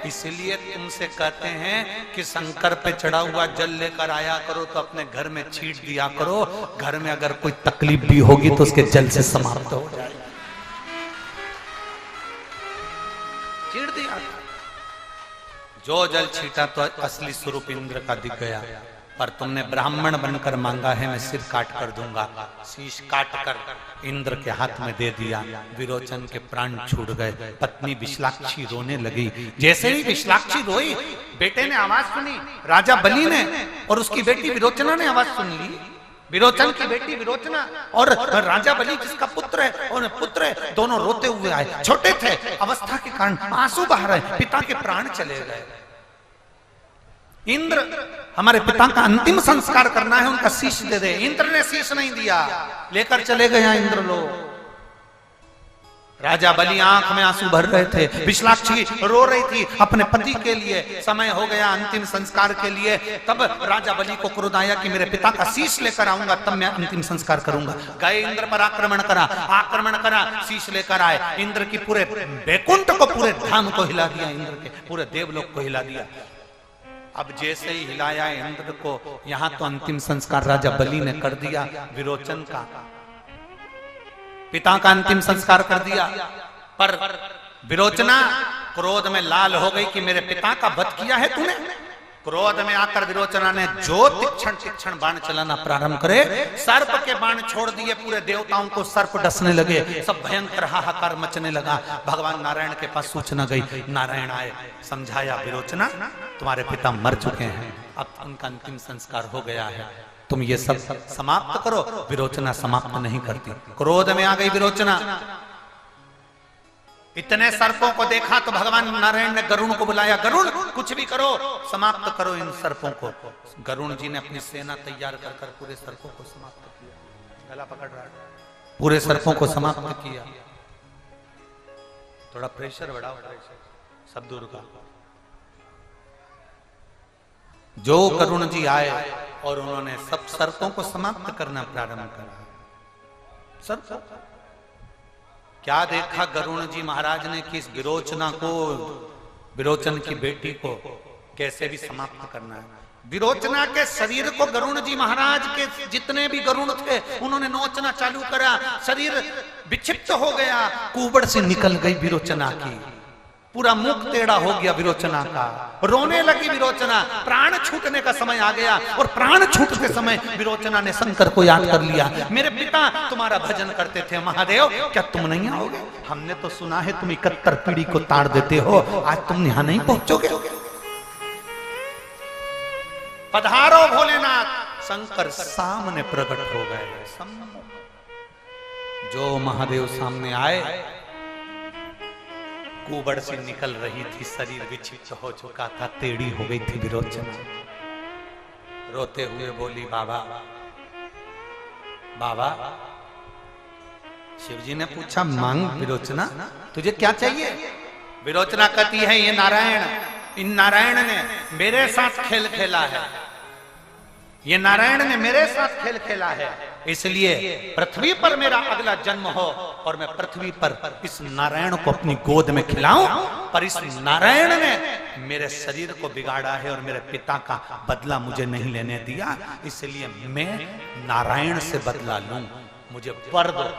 इसलिए तुमसे कहते हैं कि शंकर पे चढ़ा हुआ जल लेकर आया करो तो अपने घर में छींट दिया करो, घर में अगर कोई तकलीफ भी होगी तो उसके जल से समाप्त हो जाए। छींट दिया, जो जल छीटा तो असली स्वरूप इंद्र का दिख गया। पर तुमने ब्राह्मण बनकर मांगा है, मैं सिर काट कर दूंगा। शीश काट कर इंद्र के हाथ में दे दिया। विरोचन के प्राण छूट गए। पत्नी विशालाक्षी रोने लगी। जैसे ही विशालाक्षी रोई, बेटे ने आवाज सुनी, राजा बलि ने, और उसकी बेटी विरोचना ने आवाज सुन ली। विरोचन की बेटी विरोचना और राजा बलि जिसका पुत्र है और पुत्र है, दोनों रोते हुए आए। छोटे थे, अवस्था के कारण आंसू बह रहे, पिता के प्राण चले गए। इंद्र, हमारे पिता का अंतिम संस्कार करना है, उनका शीश दे दे। इंद्र ने शीश नहीं दिया, लेकर चले गया इंद्र लोग। राजा बलि आंख में आंसू भर रहे थे, विशालाक्षी रो रही थी अपने पति के लिए। समय हो गया अंतिम संस्कार के लिए। तब राजा बलि को क्रोध आया कि मेरे पिता का शीश लेकर आऊंगा, तब मैं अंतिम संस्कार करूंगा। गए इंद्र पर आक्रमण करा, शीश लेकर आए। इंद्र की पूरे बैकुंठ को, पूरे धाम को हिला दिया, इंद्र के पूरे देवलोक को हिला दिया। अब जैसे ही हिलाया इंद्र को, यहां तो अंतिम संस्कार राजा बलि ने कर दिया, विरोचन का पिता का अंतिम संस्कार कर दिया। पर विरोचना क्रोध में लाल हो गई कि मेरे पिता का वध किया है तूने। क्रोध में आकर विरोचना ने जो तीक्ष्ण बाण चलाना प्रारंभ करे, सर्प के बाण छोड़ दिए। पूरे देवताओं को सर्प डसने लगे, सब भयंकर हाहाकार मचने लगा। भगवान नारायण के पास सूचना गई, नारायण आए, समझाया विरोचना तुम्हारे पिता मर चुके हैं, अब उनका अंतिम संस्कार हो गया है, तुम ये सब समाप्त करो। विरोचना समाप्त नहीं करती, क्रोध में आ गई विरोचना। इतने सर्पों को देखा तो भगवान नारायण ने गरुण को बुलाया, गरुण कुछ भी करो, समाप्त करो इन सर्पों को। गरुण जी ने अपनी सेना तैयार कर कर पूरे सर्पों को समाप्त किया। गला पकड़ रहा है, पूरे सर्पों को समाप्त किया। थोड़ा प्रेशर बढ़ाओ, सब दूर का। जो गरुण जी आए और उन्होंने सब सर्पों को समाप्त करना प्रारंभ करा। सर्प क्या देखा गरुण जी महाराज ने कि इस विरोचना को, विरोचन की बेटी को कैसे भी समाप्त करना है। विरोचना के शरीर को गरुण जी महाराज के जितने भी गरुण थे उन्होंने नोचना चालू करा। शरीर विक्षिप्त हो गया, कुबड़ से निकल गई विरोचना की, पूरा मुख टेढ़ा हो गया विरोचना का। रोने लगी विरोचना, प्राण छूटने का समय आ गया। और प्राण छूटते समय विरोचना ने शंकर को याद कर लिया, मेरे पिता तुम्हारा भजन करते थे, महादेव क्या तुम नहीं आओगे? हमने तो सुना है तुम 71 पीढ़ी को ताड़ देते हो, आज तुम यहां नहीं पहुंचोगे? पधारो भोलेनाथ, शंकर सामने प्रकट हो गए। जो महादेव सामने आए, कुबड़ से निकल रही थी, शरीर विक्षिप्त हो चुका था, टेढ़ी हो गई थी विरोचना। रोते हुए बोली, बाबा बाबा। शिवजी ने पूछा, मांग विरोचना, तुझे क्या चाहिए? विरोचना कहती है, ये नारायण, इन नारायण ने मेरे साथ खेल खेला है, ये नारायण ने मेरे साथ खेल खेला है, इसलिए पृथ्वी पर मेरा अगला जन्म हो और मैं पृथ्वी पर इस नारायण को अपनी गोद में खिलाऊं। पर इस नारायण ने मेरे शरीर को बिगाड़ा है और मेरे पिता का बदला मुझे नहीं लेने दिया, इसलिए मैं नारायण से बदला लूं। मुझे वर दो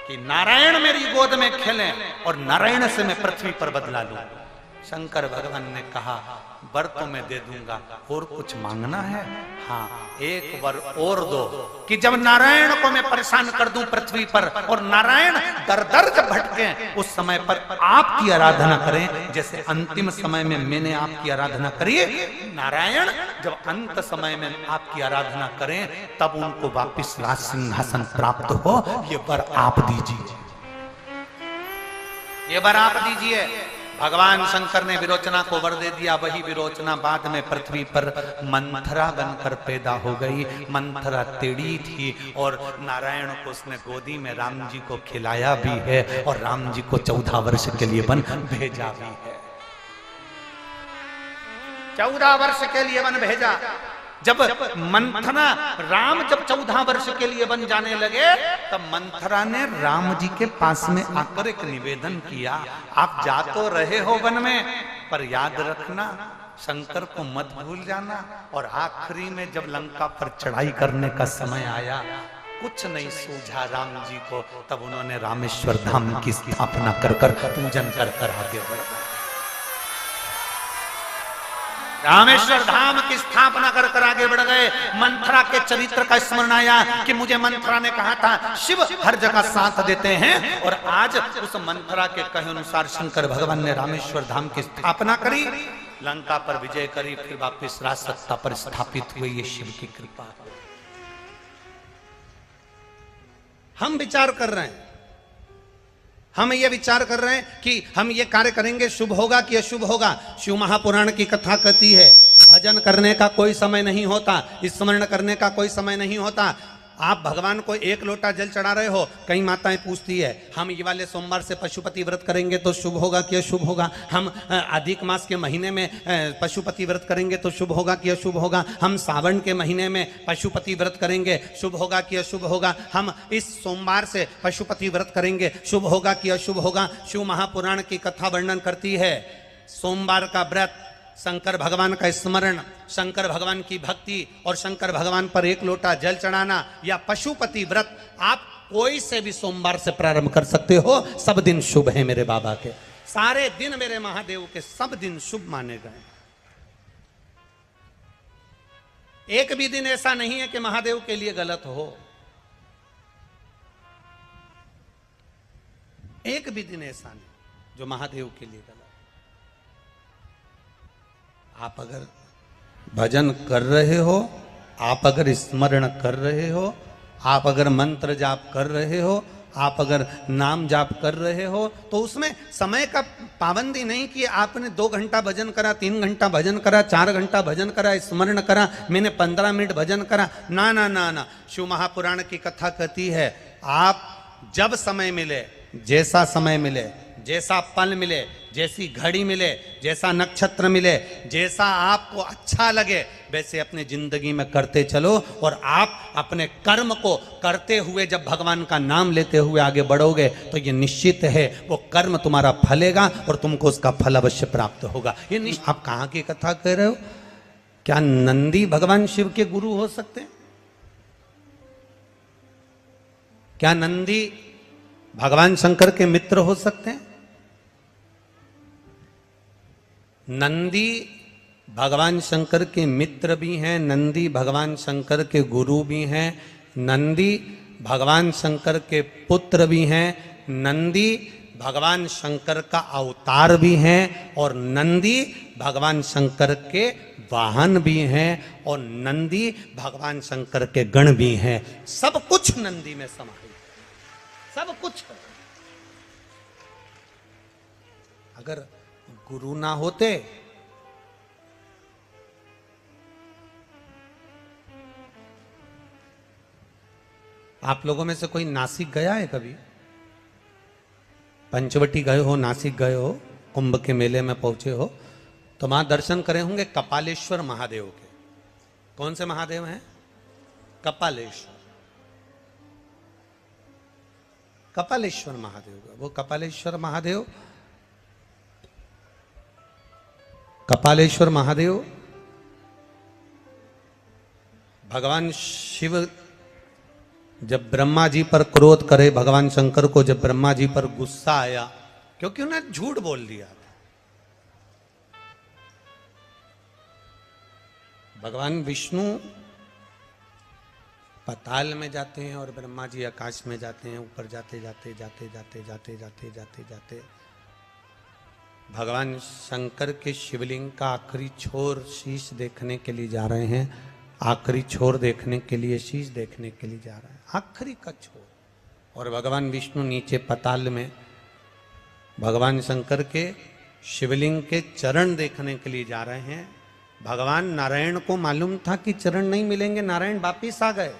कि नारायण मेरी गोद में खेलें और नारायण से मैं पृथ्वी पर बदला लूं। शंकर भगवान ने कहा, वर तो मैं दे दूंगा, और कुछ मांगना है? हाँ, एक वर और दो कि जब नारायण को मैं परेशान कर दूं पृथ्वी पर और नारायण दर दर जब भटके, उस समय पर आपकी आराधना करें, जैसे अंतिम समय में मैंने आपकी आराधना करी। नारायण जब अंत समय में आपकी आराधना करें, तब उनको वापिस राज सिंहासन प्राप्त हो। ये वर आप दीजिए, ये वर आप दीजिए। भगवान शंकर ने विरोचना को वर दे दिया। वही विरोचना बाद में पृथ्वी पर मंथरा बनकर पैदा हो गई। मंथरा टेढ़ी थी और नारायण को उसने गोदी में राम जी को खिलाया भी है और राम जी को 14 वर्ष के लिए वन भेजा भी है। 14 वर्ष के लिए वन भेजा। जब मंथरा, राम जब 14 वर्ष के लिए वन जाने लगे, तब मंथरा ने राम जी के पास में आकर एक निवेदन किया, आप जा तो रहे हो वन में, पर याद रखना शंकर को मत भूल जाना। और आखिरी में जब लंका पर चढ़ाई करने का समय आया, कुछ नहीं सूझा राम जी को, तब उन्होंने रामेश्वर धाम की स्थापना कर पूजन कर आगे बढ़ा। रामेश्वर धाम की स्थापना कर आगे बढ़ गए। मंथरा के चरित्र का स्मरण आया कि मुझे मंथरा ने कहा था शिव हर जगह साथ देते हैं, और आज उस मंथरा के कहे अनुसार शंकर भगवान ने रामेश्वर धाम की स्थापना करी, लंका पर विजय करी, फिर वापिस राज सत्ता पर स्थापित हुए। ये शिव की कृपा। हम विचार कर रहे हैं, हम ये विचार कर रहे हैं कि हम ये कार्य करेंगे, शुभ होगा कि अशुभ होगा। शिव महापुराण की कथा कहती है, भजन करने का कोई समय नहीं होता, स्मरण करने का कोई समय नहीं होता। आप भगवान को 1 लोटा जल चढ़ा रहे हो, कई माताएं पूछती है, हम ये वाले सोमवार से पशुपति व्रत करेंगे तो शुभ होगा कि अशुभ होगा? हम अधिक मास के महीने में पशुपति व्रत करेंगे तो शुभ होगा कि अशुभ होगा? हम सावन के महीने में पशुपति व्रत करेंगे, शुभ होगा कि अशुभ होगा? हम इस सोमवार से पशुपति व्रत करेंगे, शुभ होगा कि अशुभ होगा? शिव महापुराण की कथा वर्णन करती है, सोमवार का व्रत, शंकर भगवान का स्मरण, शंकर भगवान की भक्ति और शंकर भगवान पर 1 लोटा जल चढ़ाना या पशुपति व्रत, आप कोई से भी सोमवार से प्रारंभ कर सकते हो। सब दिन शुभ है मेरे बाबा के, सारे दिन मेरे महादेव के सब दिन शुभ माने गए। एक भी दिन ऐसा नहीं है कि महादेव के लिए गलत हो, एक भी दिन ऐसा नहीं जो महादेव के लिए गलत। आप अगर भजन कर रहे हो, आप अगर स्मरण कर रहे हो, आप अगर मंत्र जाप कर रहे हो, आप अगर नाम जाप कर रहे हो, तो उसमें समय का पाबंदी नहीं कि आपने 2 घंटा भजन करा, 3 घंटा भजन करा, 4 घंटा भजन करा, स्मरण करा, मैंने 15 मिनट भजन करा। ना ना ना ना, शिव महापुराण की कथा कहती है, आप जब समय मिले, जैसा समय मिले, जैसा पल मिले, जैसी घड़ी मिले, जैसा नक्षत्र मिले, जैसा आपको अच्छा लगे, वैसे अपने जिंदगी में करते चलो। और आप अपने कर्म को करते हुए जब भगवान का नाम लेते हुए आगे बढ़ोगे, तो ये निश्चित है वो कर्म तुम्हारा फलेगा और तुमको उसका फल अवश्य प्राप्त होगा। ये निश्चित। आप कहाँ की कथा कह रहे हो? क्या नंदी भगवान शिव के गुरु हो सकते हैं? क्या नंदी भगवान शंकर के मित्र हो सकते हैं? नंदी भगवान शंकर के मित्र भी हैं, नंदी भगवान शंकर के गुरु भी हैं, नंदी भगवान शंकर के पुत्र भी हैं, नंदी भगवान शंकर का अवतार भी हैं और नंदी भगवान शंकर के वाहन भी हैं और नंदी भगवान शंकर के गण भी हैं। सब कुछ नंदी में समाहित, सब कुछ। अगर गुरु ना होते आप लोगों में से कोई नासिक गया है कभी? पंचवटी गए हो, नासिक गए हो, कुंभ के मेले में पहुंचे हो तो वहां दर्शन करे होंगे कपालेश्वर महादेव के। कौन से महादेव हैं? कपालेश्वर, कपालेश्वर महादेव। वो कपालेश्वर महादेव, कपालेश्वर महादेव भगवान शिव जब ब्रह्मा जी पर क्रोध करे, भगवान शंकर को जब ब्रह्मा जी पर गुस्सा आया क्योंकि उन्हें झूठ बोल दिया था, भगवान विष्णु पाताल में जाते हैं और ब्रह्मा जी आकाश में जाते हैं। ऊपर जाते जाते जाते जाते जाते जाते जाते जाते भगवान शंकर के शिवलिंग का आखिरी छोर शीश देखने के लिए जा रहे हैं। आखिरी छोर देखने के लिए, शीश देखने के लिए जा रहे हैं, आखिरी का छोर। और भगवान विष्णु नीचे पाताल में भगवान शंकर के शिवलिंग के चरण देखने के लिए जा रहे हैं। भगवान नारायण को मालूम था कि चरण नहीं मिलेंगे, नारायण वापिस आ गए।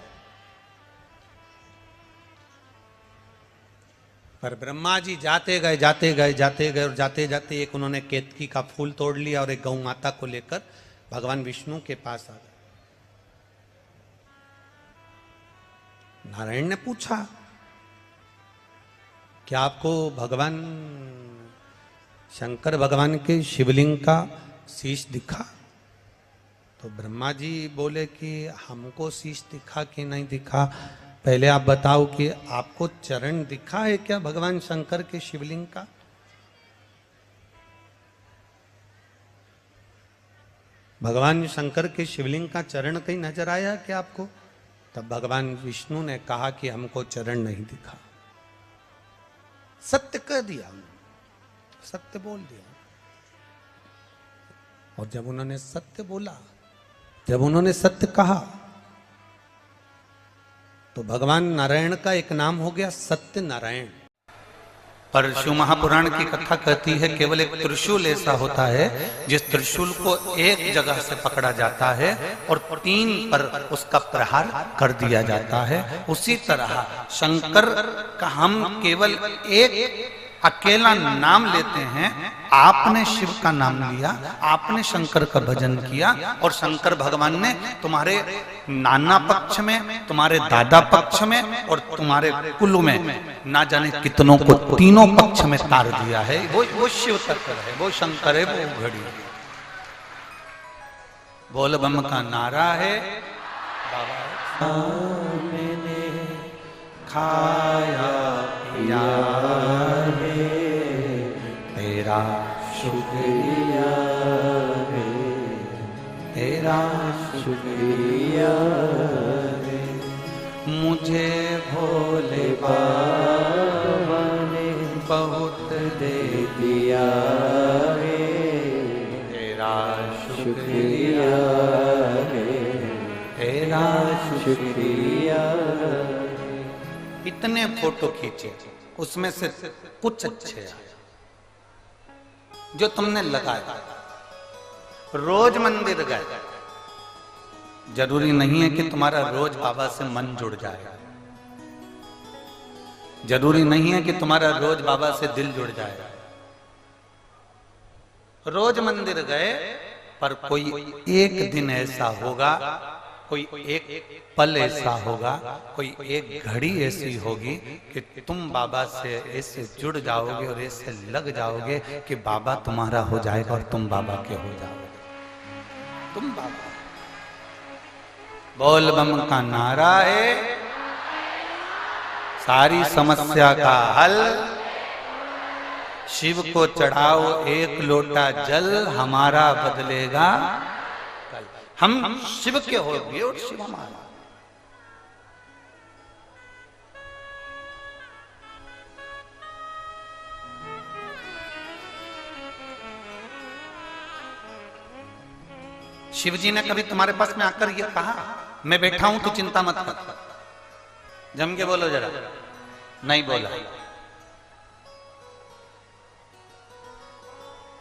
पर ब्रह्मा जी जाते गए जाते गए जाते गए और जाते जाते एक उन्होंने केतकी का फूल तोड़ लिया और एक गौ माता को लेकर भगवान विष्णु के पास आ गए। नारायण ने पूछा क्या आपको भगवान शंकर भगवान के शिवलिंग का शीश दिखा? तो ब्रह्मा जी बोले कि हमको शीश दिखा कि नहीं दिखा, पहले आप बताओ कि आपको चरण दिखा है क्या भगवान शंकर के शिवलिंग का? भगवान शंकर के शिवलिंग का चरण कहीं नजर आया क्या आपको? तब भगवान विष्णु ने कहा कि हमको चरण नहीं दिखा। सत्य कह दिया, सत्य बोल दिया। और जब उन्होंने सत्य बोला, जब उन्होंने सत्य कहा तो भगवान नारायण का एक नाम हो गया सत्य नारायण। पर शिव महापुराण की कथा कहती है केवल एक त्रिशूल ऐसा होता है जिस त्रिशूल को एक जगह से पकड़ा जाता है और 3 पर उसका प्रहार कर दिया जाता है। उसी तरह शंकर का हम केवल एक अकेला नाम लेते हैं। आपने शिव का नाम लिया, आपने शंकर का भजन किया और शंकर भगवान ने तुम्हारे नाना पक्ष में, तुम्हारे दादा पक्ष में और तुम्हारे कुल में ना जाने कितनों को तीनों पक्ष में तार दिया है। वो शिव तत्व है, वो शंकर है, वो घड़ी है। बोल बम का नारा है। बाबा मैंने खाया पिया है, तेरा शुक्रिया है, तेरा शुक्रिया है। मुझे भोले बाबा ने बहुत दे दिया है, तेरा शुक्रिया है, तेरा शुक्रिया। इतने फोटो खींचे, उसमें से कुछ अच्छे आए जो तुमने लगाया। रोज मंदिर गए, जरूरी नहीं है कि तुम्हारा रोज बाबा से मन जुड़ जाए, जरूरी नहीं है कि तुम्हारा रोज बाबा से दिल जुड़ जाए। रोज मंदिर गए, पर कोई एक दिन ऐसा होगा, कोई एक पल ऐसा होगा, कोई एक घड़ी ऐसी होगी कि तुम बाबा से ऐसे जुड़ जाओगे और ऐसे लग जाओगे कि बाबा तुम्हारा हो जाएगा और तुम बाबा के हो जाओगे। तुम बाबा। बोल बम का नारा है सारी समस्या का हल। शिव को चढ़ाओ एक लोटा जल, हमारा बदलेगा कल। हम शिव के होंगे और शिव हमारा। शिव जी ने कभी तुम्हारे पास में आकर ये कहा मैं बैठा हूं तू चिंता मत कर? जम के बोलो जरा। नहीं बोला।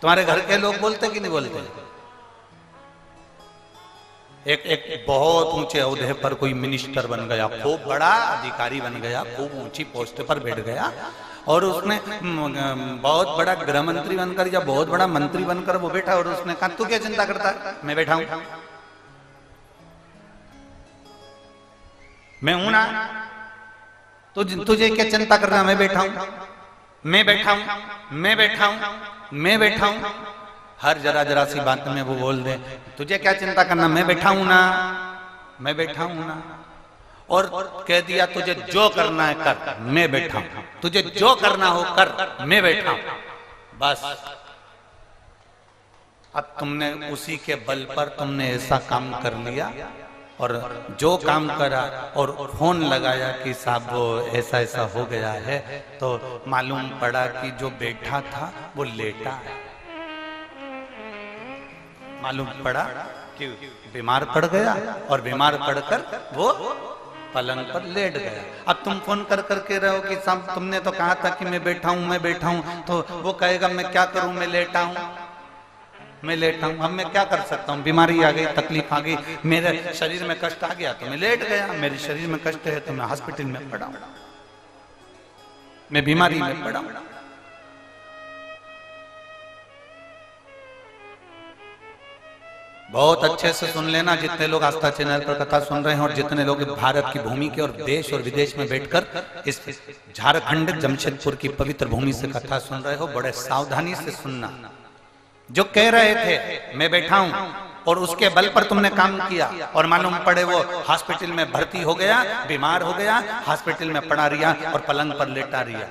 तुम्हारे घर के लोग बोलते कि नहीं बोलते? एक बहुत ऊंचे ओहदे पर कोई मिनिस्टर बन गया, खूब बड़ा अधिकारी बन गया, खूब ऊंची पोस्ट पर बैठ गया और उसने बहुत बड़ा गृह मंत्री बनकर या बहुत बड़ा मंत्री बनकर वो बैठा और उसने कहा तू क्या चिंता करता है? मैं बैठा हूं, मैं हूं ना, तुझे क्या चिंता करना? मैं बैठा हूं, मैं बैठा हूं, मैं बैठा हूं, मैं बैठा हूं। हर जरा जरा सी बात में वो बोल दे तुझे क्या चिंता करना? मैं बैठा हूं ना, मैं बैठा हूं ना। और कह दिया तुझे जो करना है कर, मैं बैठा हूं, तुझे जो करना हो कर, मैं बैठा हूं। बस अब तुमने उसी के बल पर तुमने ऐसा काम कर लिया और जो काम करा और फोन लगाया कि साहब वो ऐसा ऐसा हो गया है, तो मालूम पड़ा कि जो बैठा था वो लेटा है। मालूम पड़ा कि बीमार पड़ गया और बीमार पड़कर वो पलंग पर लेट गया। अब तुम फोन कर करके रहो कि साहब तुमने तो कहा था कि मैं बैठा हूं, मैं बैठा हूं, तो वो कहेगा मैं क्या करूं, मैं लेटा हूं, मैं लेटा हूं। अब मैं क्या कर सकता हूं? बीमारी आ गई, तकलीफ आ गई, मेरे शरीर में कष्ट आ गया तो मैं लेट गया। मेरे शरीर में कष्ट है तो मैं हॉस्पिटल में पड़ा हूं, मैं बीमारी में पड़ा हूं। बहुत अच्छे से सुन लेना जितने लोग आस्था चैनल पर कथा सुन रहे हैं और जितने लोग भारत की भूमि के और देश और विदेश में बैठकर इस झारखंड जमशेदपुर की पवित्र भूमि से कथा सुन रहे हो, बड़े सावधानी से सुनना। जो कह रहे थे मैं बैठा हूं और उसके बल पर तुमने काम किया और मालूम पड़े वो हॉस्पिटल में भर्ती हो गया, बीमार हो गया, हॉस्पिटल में पड़ा रिया और पलंग पर लेटा रिया।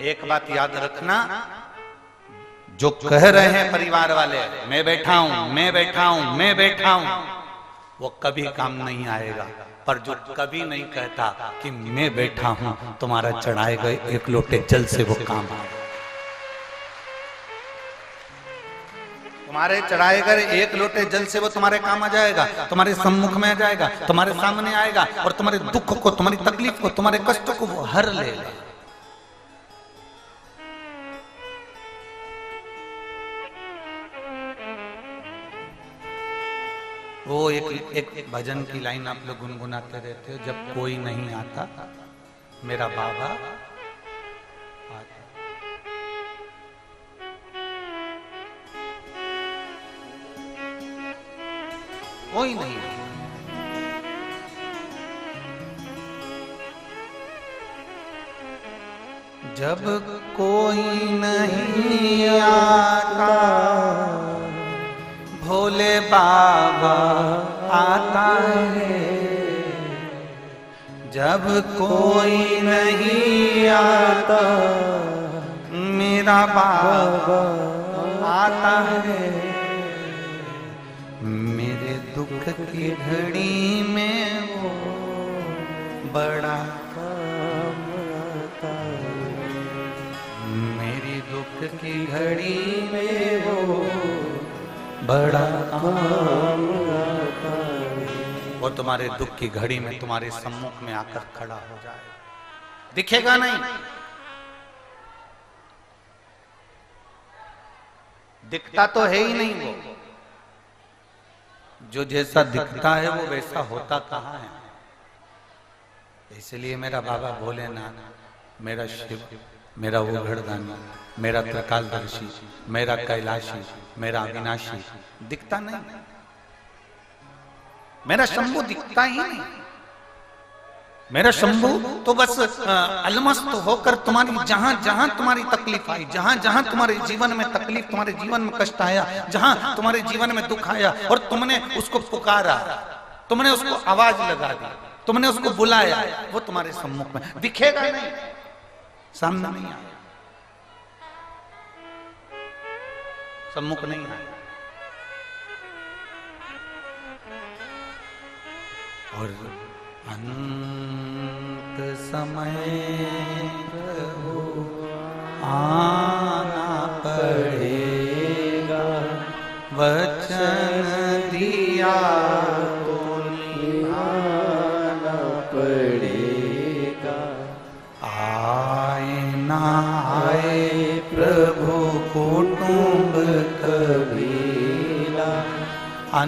एक बात याद रखना, जो कह रहे हैं परिवार वाले मैं बैठा हूं, मैं बैठा हूं, मैं बैठा हूं, वो कभी काम नहीं आएगा। पर जो कभी नहीं कहता कि मैं बैठा हूं, तुम्हारा चढ़ाए गए एक लोटे जल से वो काम आएगा। तुम्हारे चढ़ाए गए एक लोटे जल से वो तुम्हारे काम आ जाएगा, तुम्हारे सम्मुख में आ जाएगा, तुम्हारे सामने आएगा और तुम्हारे दुख को, तुम्हारी तकलीफ को, तुम्हारे कष्ट को वो हर लेगा। वो एक भजन की लाइन आप लोग गुनगुनाते रहते हो, जब कोई नहीं आता मेरा बाबा आता। कोई नहीं, जब कोई नहीं आता भोले बाबा आता है। जब कोई नहीं आता मेरा बाबा आता है। मेरे दुख की घड़ी में वो बड़ा काम आता है। मेरी दुख की घड़ी में वो बड़ा काम आता है। वो तुम्हारे दुख की घड़ी में तुम्हारे सम्मुख में आकर खड़ा हो जाए, दिखेगा नहीं, दिखता तो है ही नहीं वो। जो जैसा दिखता है वो वैसा होता कहाँ है। इसलिए मेरा बाबा भोलेनाथ, मेरा शिव, मेरा वो घड़दानी, मेरा त्रिकालदर्शी, मेरा कैलाशी, मेरा अविनाशी दिखता नहीं। मेरा शंभू दिखता ही नहीं। मेरा शंभू तो बस अलमस्त होकर तुम्हारी जहां जहां तुम्हारी तकलीफ आई, जहां जहां तुम्हारे जीवन में तकलीफ, तुम्हारे जीवन में कष्ट आया, जहां तुम्हारे जीवन में दुख आया और तुमने उसको पुकारा, तुमने उसको आवाज लगा दी, तुमने उसको बुलाया, वो तुम्हारे सम्मुख में दिखेगा नहीं, सामने नहीं आया, सम्मुख नहीं आया। और अंत समय प्रभु आना पड़ेगा, वचन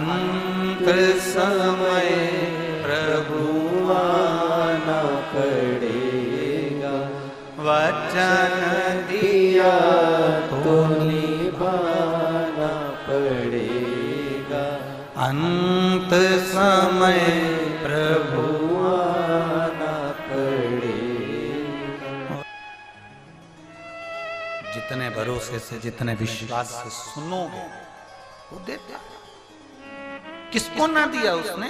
अंत समय प्रभु आना पड़ेगा, वचन दिया तो निभाना पड़ेगा। अंत समय प्रभु आना पड़ेगा। जितने भरोसे से, जितने विश्वास से सुनोगे वो देता है। किसको ना दिया उसने?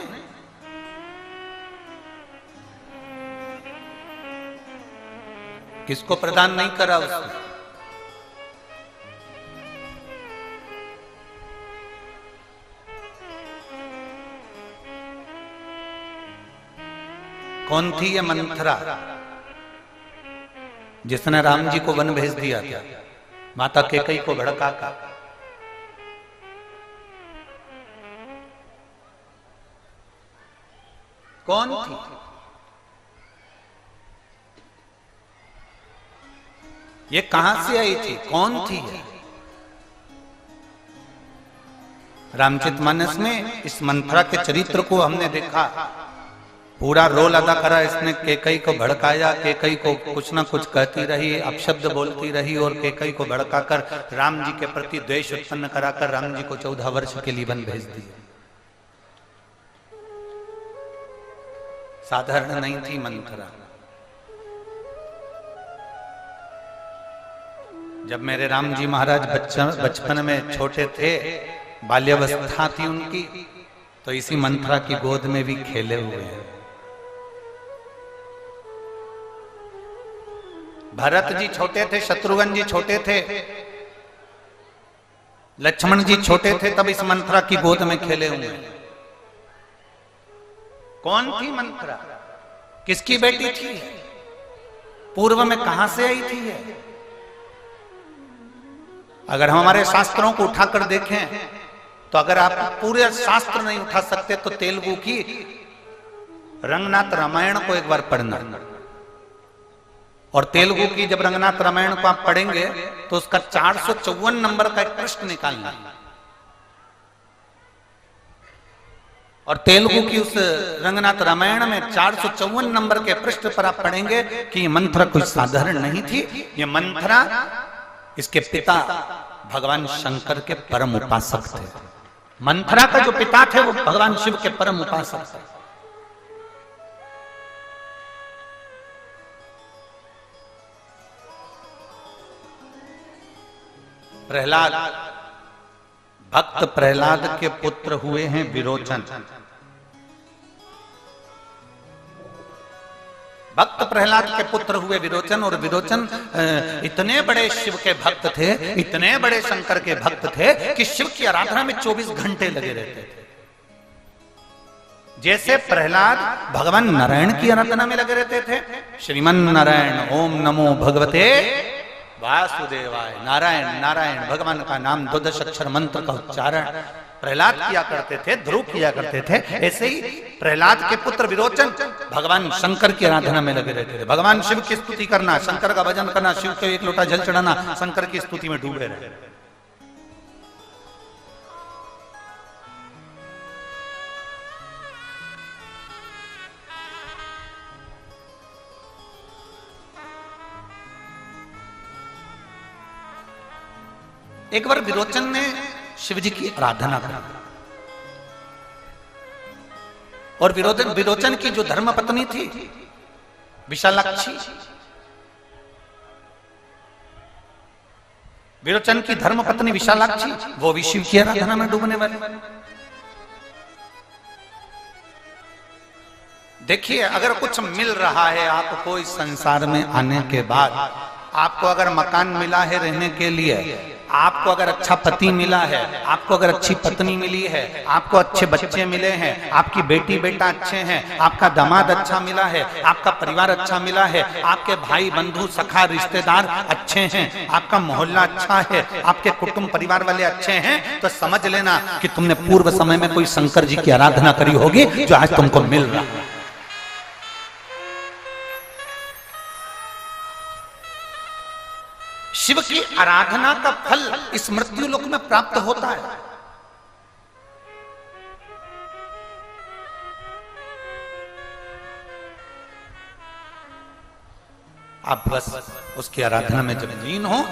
किसको प्रदान नहीं करा उसने? कौन थी ये मंथरा जिसने राम जी को वन भेज दिया था, माता कैकेयी को भड़का कर? कौन थी? ये कहां से आई थी? कौन थी ये? रामचरितमानस में इस मंथरा के चरित्र को हमने देखा, पूरा रोल अदा करा इसने। कैकेयी को भड़काया, कैकेयी को कुछ ना कुछ कहती रही, अपशब्द बोलती रही और कैकेयी को भड़काकर राम जी के प्रति द्वेष उत्पन्न कराकर राम जी को 14 वर्ष के लिए वन भेज दिया। साधारण नहीं थी मंथरा। जब मेरे राम जी महाराज बचपन में छोटे थे, बाल्यावस्था थी उनकी, तो इसी मंथरा की गोद में भी खेले हुए हैं। भरत जी छोटे थे, शत्रुघ्न जी छोटे थे, लक्ष्मण जी छोटे थे, तब इस मंथरा की गोद में खेले हुए हैं। कौन थी मंथरा? किसकी बेटी थी? पूर्व में कहां से आई थी ये? अगर हम हमारे शास्त्रों को उठाकर देखें तो अगर आप पूरे शास्त्र नहीं उठा सकते तो तेलुगु की रंगनाथ रामायण को एक बार पढ़ना, और तेलुगु की जब रंगनाथ रामायण को आप पढ़ेंगे तो उसका 454 नंबर का एक पृष्ठ निकालना, और तेलुगु की उस रंगनाथ रामायण में 454 नंबर के पृष्ठ पर आप पढ़ेंगे कि ये मंथरा कोई साधारण नहीं थी। ये मंथरा, इसके पिता भगवान शंकर के परम उपासक थे। मंथरा का जो पिता थे वो भगवान शिव के परम उपासक थे। प्रहलाद, भक्त प्रहलाद के पुत्र हुए हैं विरोचन। भक्त प्रहलाद के पुत्र हुए विरोचन, और विरोचन इतने बड़े शिव के भक्त थे, इतने बड़े शंकर के भक्त थे कि शिव की आराधना में 24 घंटे लगे रहते थे। जैसे प्रहलाद भगवान नारायण की आराधना में लगे रहते थे, श्रीमन नारायण ओम नमो भगवते वासुदेवाय, नारायण नारायण भगवान का नाम 12 अक्षर मंत्र का उच्चारण प्रहलाद किया करते थे, ध्रुव किया करते थे। ऐसे ही प्रहलाद के पुत्र विरोचन भगवान शंकर की आराधना में लगे रहते थे। भगवान शिव की स्तुति करना, शंकर का भजन करना, शिव को एक लोटा जल चढ़ाना, शंकर की स्तुति में डूबे रहे। एक बार विरोचन ने शिव जी की आराधना की, और विरोचन की जो धर्म पत्नी थी विशालाक्षी, विरोचन की धर्म पत्नी विशालाक्षी, वो भी शिव की आराधना में डूबने वाली। देखिए, अगर कुछ मिल रहा है आपको इस संसार में आने के बाद, आपको अगर मकान मिला है रहने के लिए, आपको अगर अच्छा पति मिला है, आपको अगर अच्छी पत्नी मिली है, आपको अच्छे बच्चे मिले हैं, आपकी बेटी बेटा अच्छे हैं, आपका दामाद अच्छा मिला है, आपका परिवार अच्छा मिला है, आपके भाई बंधु सखा रिश्तेदार अच्छे हैं, आपका मोहल्ला अच्छा है, आपके कुटुंब परिवार वाले अच्छे हैं, तो समझ लेना कि तुमने पूर्व समय में कोई शंकर जी की आराधना करी होगी जो आज तुमको मिल रहा है। शिव की आराधना का फल इस मृत्यु लोक में प्राप्त होता है। आप बस उसकी आराधना में जब लीन हो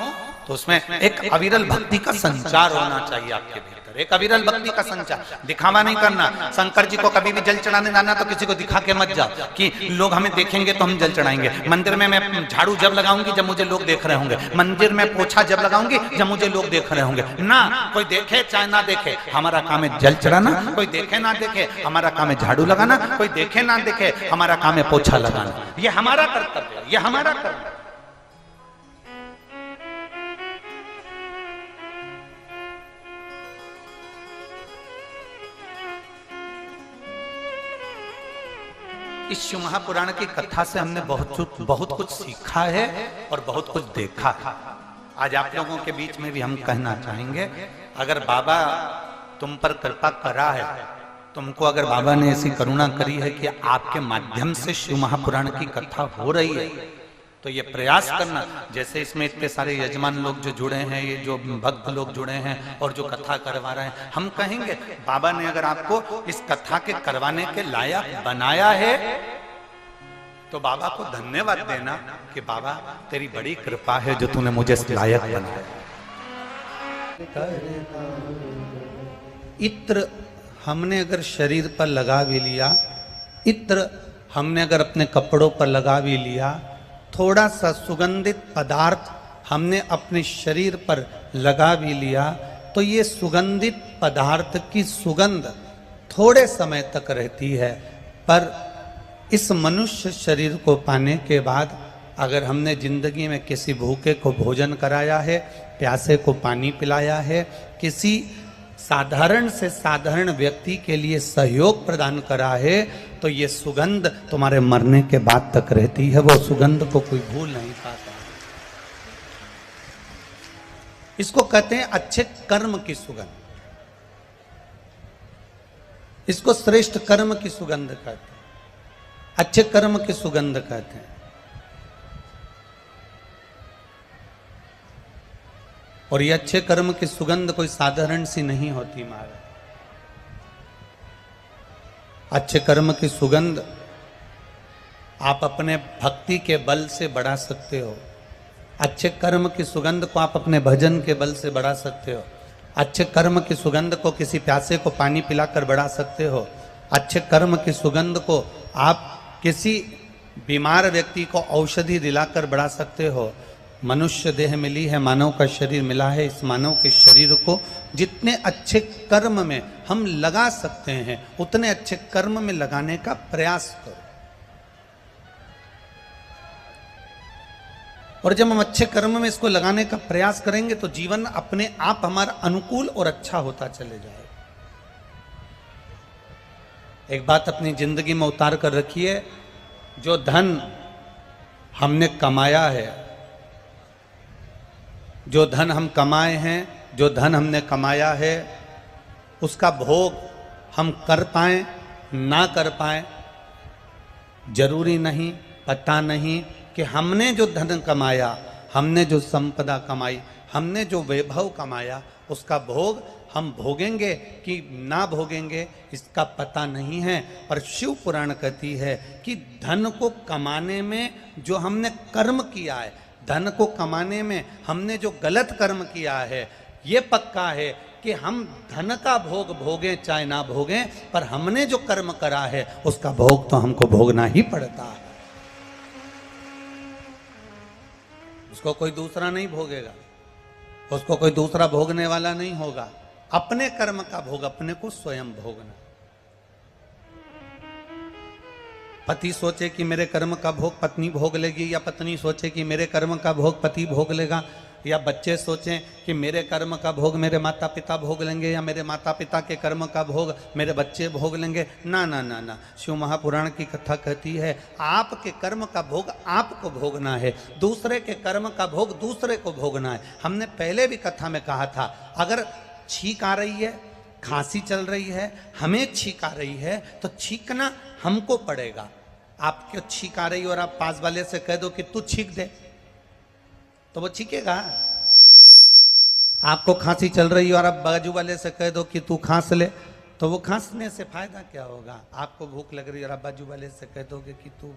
तो उसमें एक अविरल भक्ति का संचार होना चाहिए आपके भीतर, एक अविरल भक्ति का संचार। दिखावा नहीं करना। शंकर जी को कभी भी जल चढ़ाने जाना तो किसी को दिखा के मत जाओ कि लोग हमें देखेंगे तो हम जल चढ़ाएंगे। मंदिर में मैं झाड़ू जब लगाऊंगी जब मुझे लोग देख रहे होंगे, मंदिर में पोछा जब लगाऊंगी जब मुझे लोग देख रहे होंगे। ना, कोई देखे चाहे ना देखे, हमारा काम है जल चढ़ाना। कोई देखे ना देखे, हमारा काम है झाड़ू लगाना। कोई देखे ना देखे, हमारा काम है पोछा लगाना। ये हमारा कर्तव्य है, ये हमारा कर्तव्य। इस शिव महापुराण की कथा से हमने बहुत कुछ सीखा है और बहुत कुछ देखा है। आज आप लोगों के बीच में भी हम कहना चाहेंगे, अगर बाबा तुम पर कृपा करा है, तुमको अगर बाबा ने ऐसी करुणा करी है कि आपके माध्यम से शिव महापुराण की कथा हो रही है, तो ये प्रयास करना। जैसे इसमें इतने सारे यजमान लोग जो जुड़े हैं, ये जो भक्त लोग जुड़े हैं और जो कथा करवा रहे हैं, हम कहेंगे बाबा ने अगर आपको इस कथा के करवाने के लायक बनाया है तो बाबा को धन्यवाद देना कि बाबा तेरी बड़ी कृपा है जो तूने मुझे इस लायक बनाया। इत्र हमने अगर शरीर पर लगा भी लिया, इत्र हमने अगर अपने कपड़ों पर लगा भी लिया, थोड़ा सा सुगंधित पदार्थ हमने अपने शरीर पर लगा भी लिया, तो ये सुगंधित पदार्थ की सुगंध थोड़े समय तक रहती है। पर इस मनुष्य शरीर को पाने के बाद अगर हमने जिंदगी में किसी भूखे को भोजन कराया है, प्यासे को पानी पिलाया है, किसी साधारण से साधारण व्यक्ति के लिए सहयोग प्रदान करा है, तो ये सुगंध तुम्हारे मरने के बाद तक रहती है। वो सुगंध को कोई भूल नहीं पाता। इसको कहते हैं अच्छे कर्म की सुगंध, इसको श्रेष्ठ कर्म की सुगंध कहते हैं, अच्छे कर्म की सुगंध कहते हैं। और ये अच्छे कर्म की सुगंध कोई साधारण सी नहीं होती महाराज। अच्छे कर्म की सुगंध आप अपने भक्ति के बल से बढ़ा सकते हो। अच्छे कर्म की सुगंध को आप अपने भजन के बल से बढ़ा सकते हो। अच्छे कर्म की सुगंध को किसी प्यासे को पानी पिलाकर बढ़ा सकते हो। अच्छे कर्म की सुगंध को आप किसी बीमार व्यक्ति को औषधि दिलाकर बढ़ा सकते हो। मनुष्य देह मिली है, मानव का शरीर मिला है। इस मानव के शरीर को जितने अच्छे कर्म में हम लगा सकते हैं उतने अच्छे कर्म में लगाने का प्रयास करो। और जब हम अच्छे कर्म में इसको लगाने का प्रयास करेंगे तो जीवन अपने आप हमारा अनुकूल और अच्छा होता चले जाएगा। एक बात अपनी जिंदगी में उतार कर रखिए, जो धन हमने कमाया है, जो धन हम कमाए हैं, जो धन हमने कमाया है, उसका भोग हम कर पाएं ना कर पाएं जरूरी नहीं। पता नहीं कि हमने जो धन कमाया, हमने जो संपदा कमाई, हमने जो वैभव कमाया, उसका भोग हम भोगेंगे कि ना भोगेंगे इसका पता नहीं है। पर शिव पुराण कहती है कि धन को कमाने में जो हमने कर्म किया है, धन को कमाने में हमने जो गलत कर्म किया है, ये पक्का है कि हम धन का भोग भोगें चाहे ना भोगें, पर हमने जो कर्म करा है उसका भोग तो हमको भोगना ही पड़ता है। उसको कोई दूसरा नहीं भोगेगा, उसको कोई दूसरा भोगने वाला नहीं होगा। अपने कर्म का भोग अपने को स्वयं भोगना। पति सोचे कि मेरे कर्म का भोग पत्नी भोग लेगी, या पत्नी सोचे कि मेरे कर्म का भोग पति भोग लेगा, या बच्चे सोचें कि मेरे कर्म का भोग मेरे माता पिता भोग लेंगे, या मेरे माता पिता के कर्म का भोग मेरे बच्चे भोग लेंगे। ना ना ना ना, शिव महापुराण की कथा कहती है आपके कर्म का भोग आपको भोगना है, दूसरे के कर्म का भोग दूसरे को भोगना है। हमने पहले भी कथा में कहा था, अगर छींक आ रही है, खांसी चल रही है, हमें छींक आ रही है, तो छींकना हमको पड़ेगा। आपको छींक आ रही और आप पास वाले से कह दो कि तू छींक दे, तो वो छींकेगा। आपको खांसी चल रही और आप बाजू वाले से कह दो कि तू खांस ले, तो वो खांसने से फायदा क्या होगा? आपको भूख लग रही है और आप बाजू वाले से कह दोगे कि तू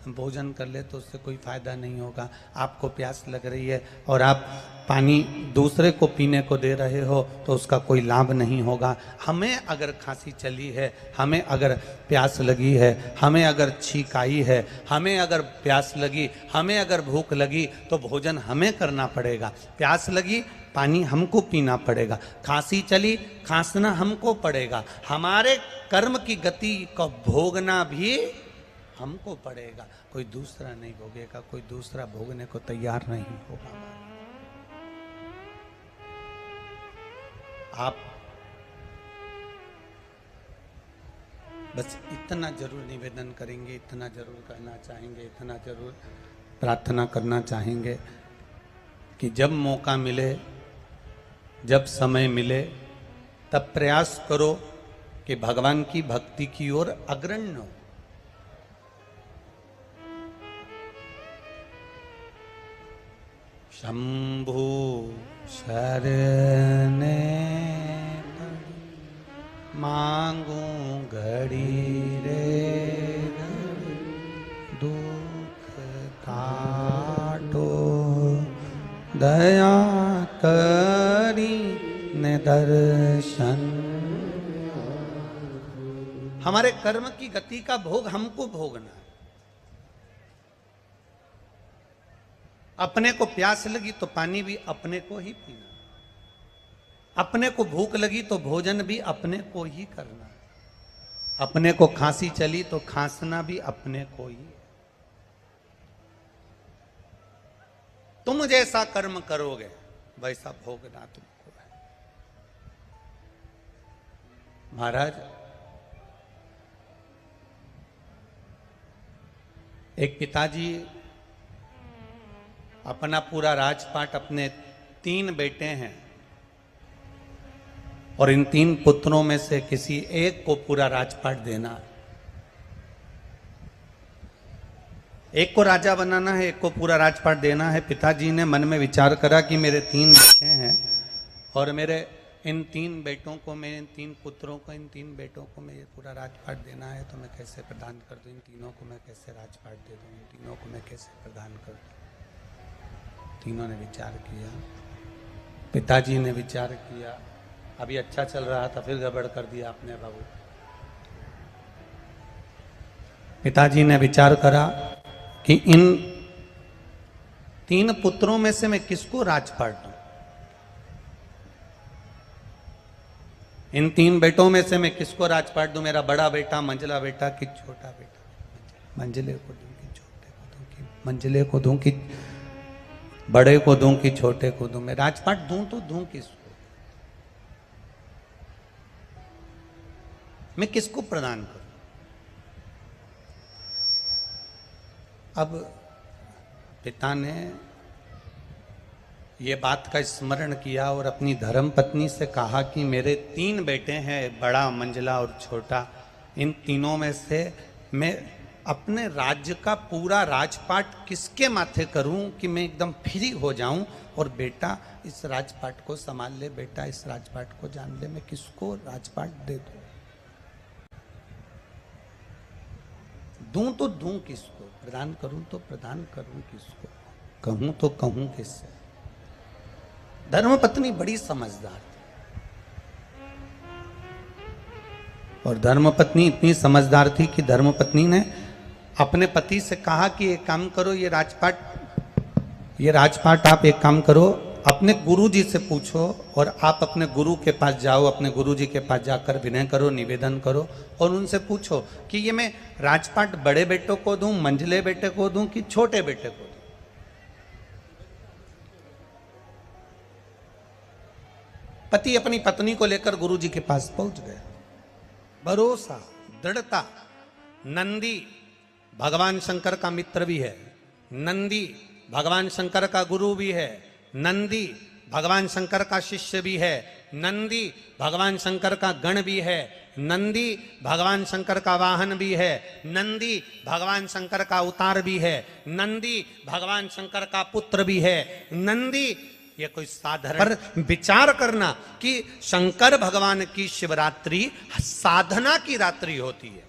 भोजन कर ले, तो उससे कोई फायदा नहीं होगा। आपको प्यास लग रही है और आप पानी दूसरे को पीने को दे रहे हो तो उसका कोई लाभ नहीं होगा। हमें अगर खांसी चली है, हमें अगर प्यास लगी है, हमें अगर छींक आई है, हमें अगर प्यास लगी, हमें अगर भूख लगी, तो भोजन हमें करना पड़ेगा। प्यास लगी, पानी हमको पीना पड़ेगा। खांसी चली, खांसना हमको पड़ेगा। हमारे कर्म की गति को भोगना भी हमको पड़ेगा। कोई दूसरा नहीं भोगेगा, कोई दूसरा भोगने को तैयार नहीं होगा। आप बस इतना जरूर निवेदन करेंगे, इतना जरूर कहना चाहेंगे, इतना जरूर प्रार्थना करना चाहेंगे कि जब मौका मिले, जब समय मिले, तब प्रयास करो कि भगवान की भक्ति की ओर अग्रणी हो। शंभु शरणे मांगू घड़ी रे दुख काटो, दया करी ने दर्शन। हमारे कर्म की गति का भोग हमको भोगना है। अपने को प्यास लगी तो पानी भी अपने को ही पीना, अपने को भूख लगी तो भोजन भी अपने को ही करना, अपने को खांसी चली तो खांसना भी अपने को ही। तुम जैसा कर्म करोगे वैसा भोगना तुमको है। महाराज, एक पिताजी अपना पूरा राजपाट, अपने 3 बेटे हैं और इन 3 पुत्रों में से किसी एक को पूरा राजपाट देना है। एक को राजा बनाना है, एक को पूरा राजपाट देना है। पिताजी ने मन में विचार करा कि मेरे 3 बेटे हैं और मेरे इन 3 बेटों को, मैं इन 3 पुत्रों को, इन 3 बेटों को मैं ये पूरा राजपाट देना है, तो मैं कैसे प्रदान कर दूं? इन तीनों को मैं कैसे राजपाट दे दूं? इन तीनों को मैं कैसे प्रदान कर दूं? तीनों ने विचार किया, पिताजी ने विचार किया। अभी अच्छा चल रहा था, फिर गड़बड़ कर दिया आपने बाबू। पिताजी ने विचार करा कि इन 3 पुत्रों में से मैं किसको राजपाट दूं? इन 3 बेटों में से मैं किसको राजपाट दूं? मेरा बड़ा बेटा, मंझला बेटा कि छोटा बेटा? मंझले को दूं कि छोटे को दूं? कि मंझले को दूं कि बड़े को दूं कि छोटे को दूं? मैं राजपाट दूं तो दूं किसको? मैं किसको प्रदान करूं? अब पिता ने ये बात का स्मरण किया और अपनी धर्म पत्नी से कहा कि मेरे 3 बेटे हैं, बड़ा, मंझला और छोटा। इन तीनों में से मैं अपने राज्य का पूरा राजपाट किसके माथे करूं कि मैं एकदम फ्री हो जाऊं और बेटा इस राजपाट को संभाल ले, बेटा इस राजपाट को जान ले। मैं किसको राजपाट दे दूं? दूं तो दूं किसको? प्रदान करूं तो प्रदान करूं किसको? कहूं तो कहूं किससे? धर्मपत्नी बड़ी समझदार थी और धर्मपत्नी इतनी समझदार थी कि धर्मपत्नी ने अपने पति से कहा कि एक काम करो, ये राजपाट आप एक काम करो, अपने गुरुजी से पूछो और आप अपने गुरु के पास जाओ, अपने गुरुजी के पास जाकर विनय करो, निवेदन करो और उनसे पूछो कि ये मैं राजपाट बड़े बेटों को दूं, मंझले बेटे को दूं कि छोटे बेटे को दूं? पति अपनी पत्नी को लेकर गुरुजी के पास पहुंच गए। भरोसा, दृढ़ता। नंदी भगवान शंकर का मित्र भी है, नंदी भगवान शंकर का गुरु भी है, नंदी भगवान शंकर का शिष्य भी है, नंदी भगवान शंकर का गण भी है, नंदी भगवान शंकर का वाहन भी है, नंदी भगवान शंकर का अवतार भी है, नंदी भगवान शंकर का पुत्र भी है, नंदी ये कोई साधारण पर विचार करना कि शंकर भगवान की शिवरात्रि साधना की रात्रि होती है।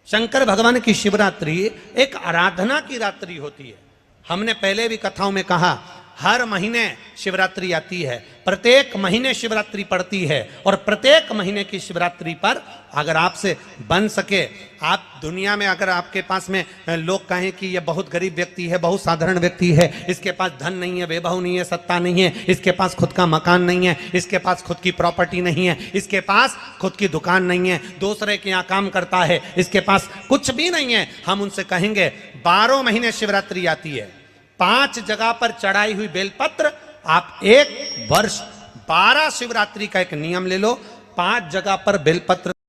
शंकर भगवान की शिवरात्रि एक आराधना की रात्रि होती है। हमने पहले भी कथाओं में कहा, हर महीने शिवरात्रि आती है, प्रत्येक महीने शिवरात्रि पड़ती है, और प्रत्येक महीने की शिवरात्रि पर अगर आपसे बन सके, आप दुनिया में अगर आपके पास में लोग कहें कि ये बहुत गरीब व्यक्ति है, बहुत साधारण व्यक्ति है, इसके पास धन नहीं है, वैभव नहीं है, सत्ता नहीं है, इसके पास खुद का मकान नहीं है, इसके पास खुद की प्रॉपर्टी नहीं है, इसके पास खुद की दुकान नहीं है, दूसरे के यहाँ काम करता है, इसके पास कुछ भी नहीं है, हम उनसे कहेंगे 12 महीने शिवरात्रि आती है, 5 जगह पर चढ़ाई हुई बेलपत्र, आप 1 वर्ष 12 शिवरात्रि का एक नियम ले लो, 5 जगह पर बेलपत्र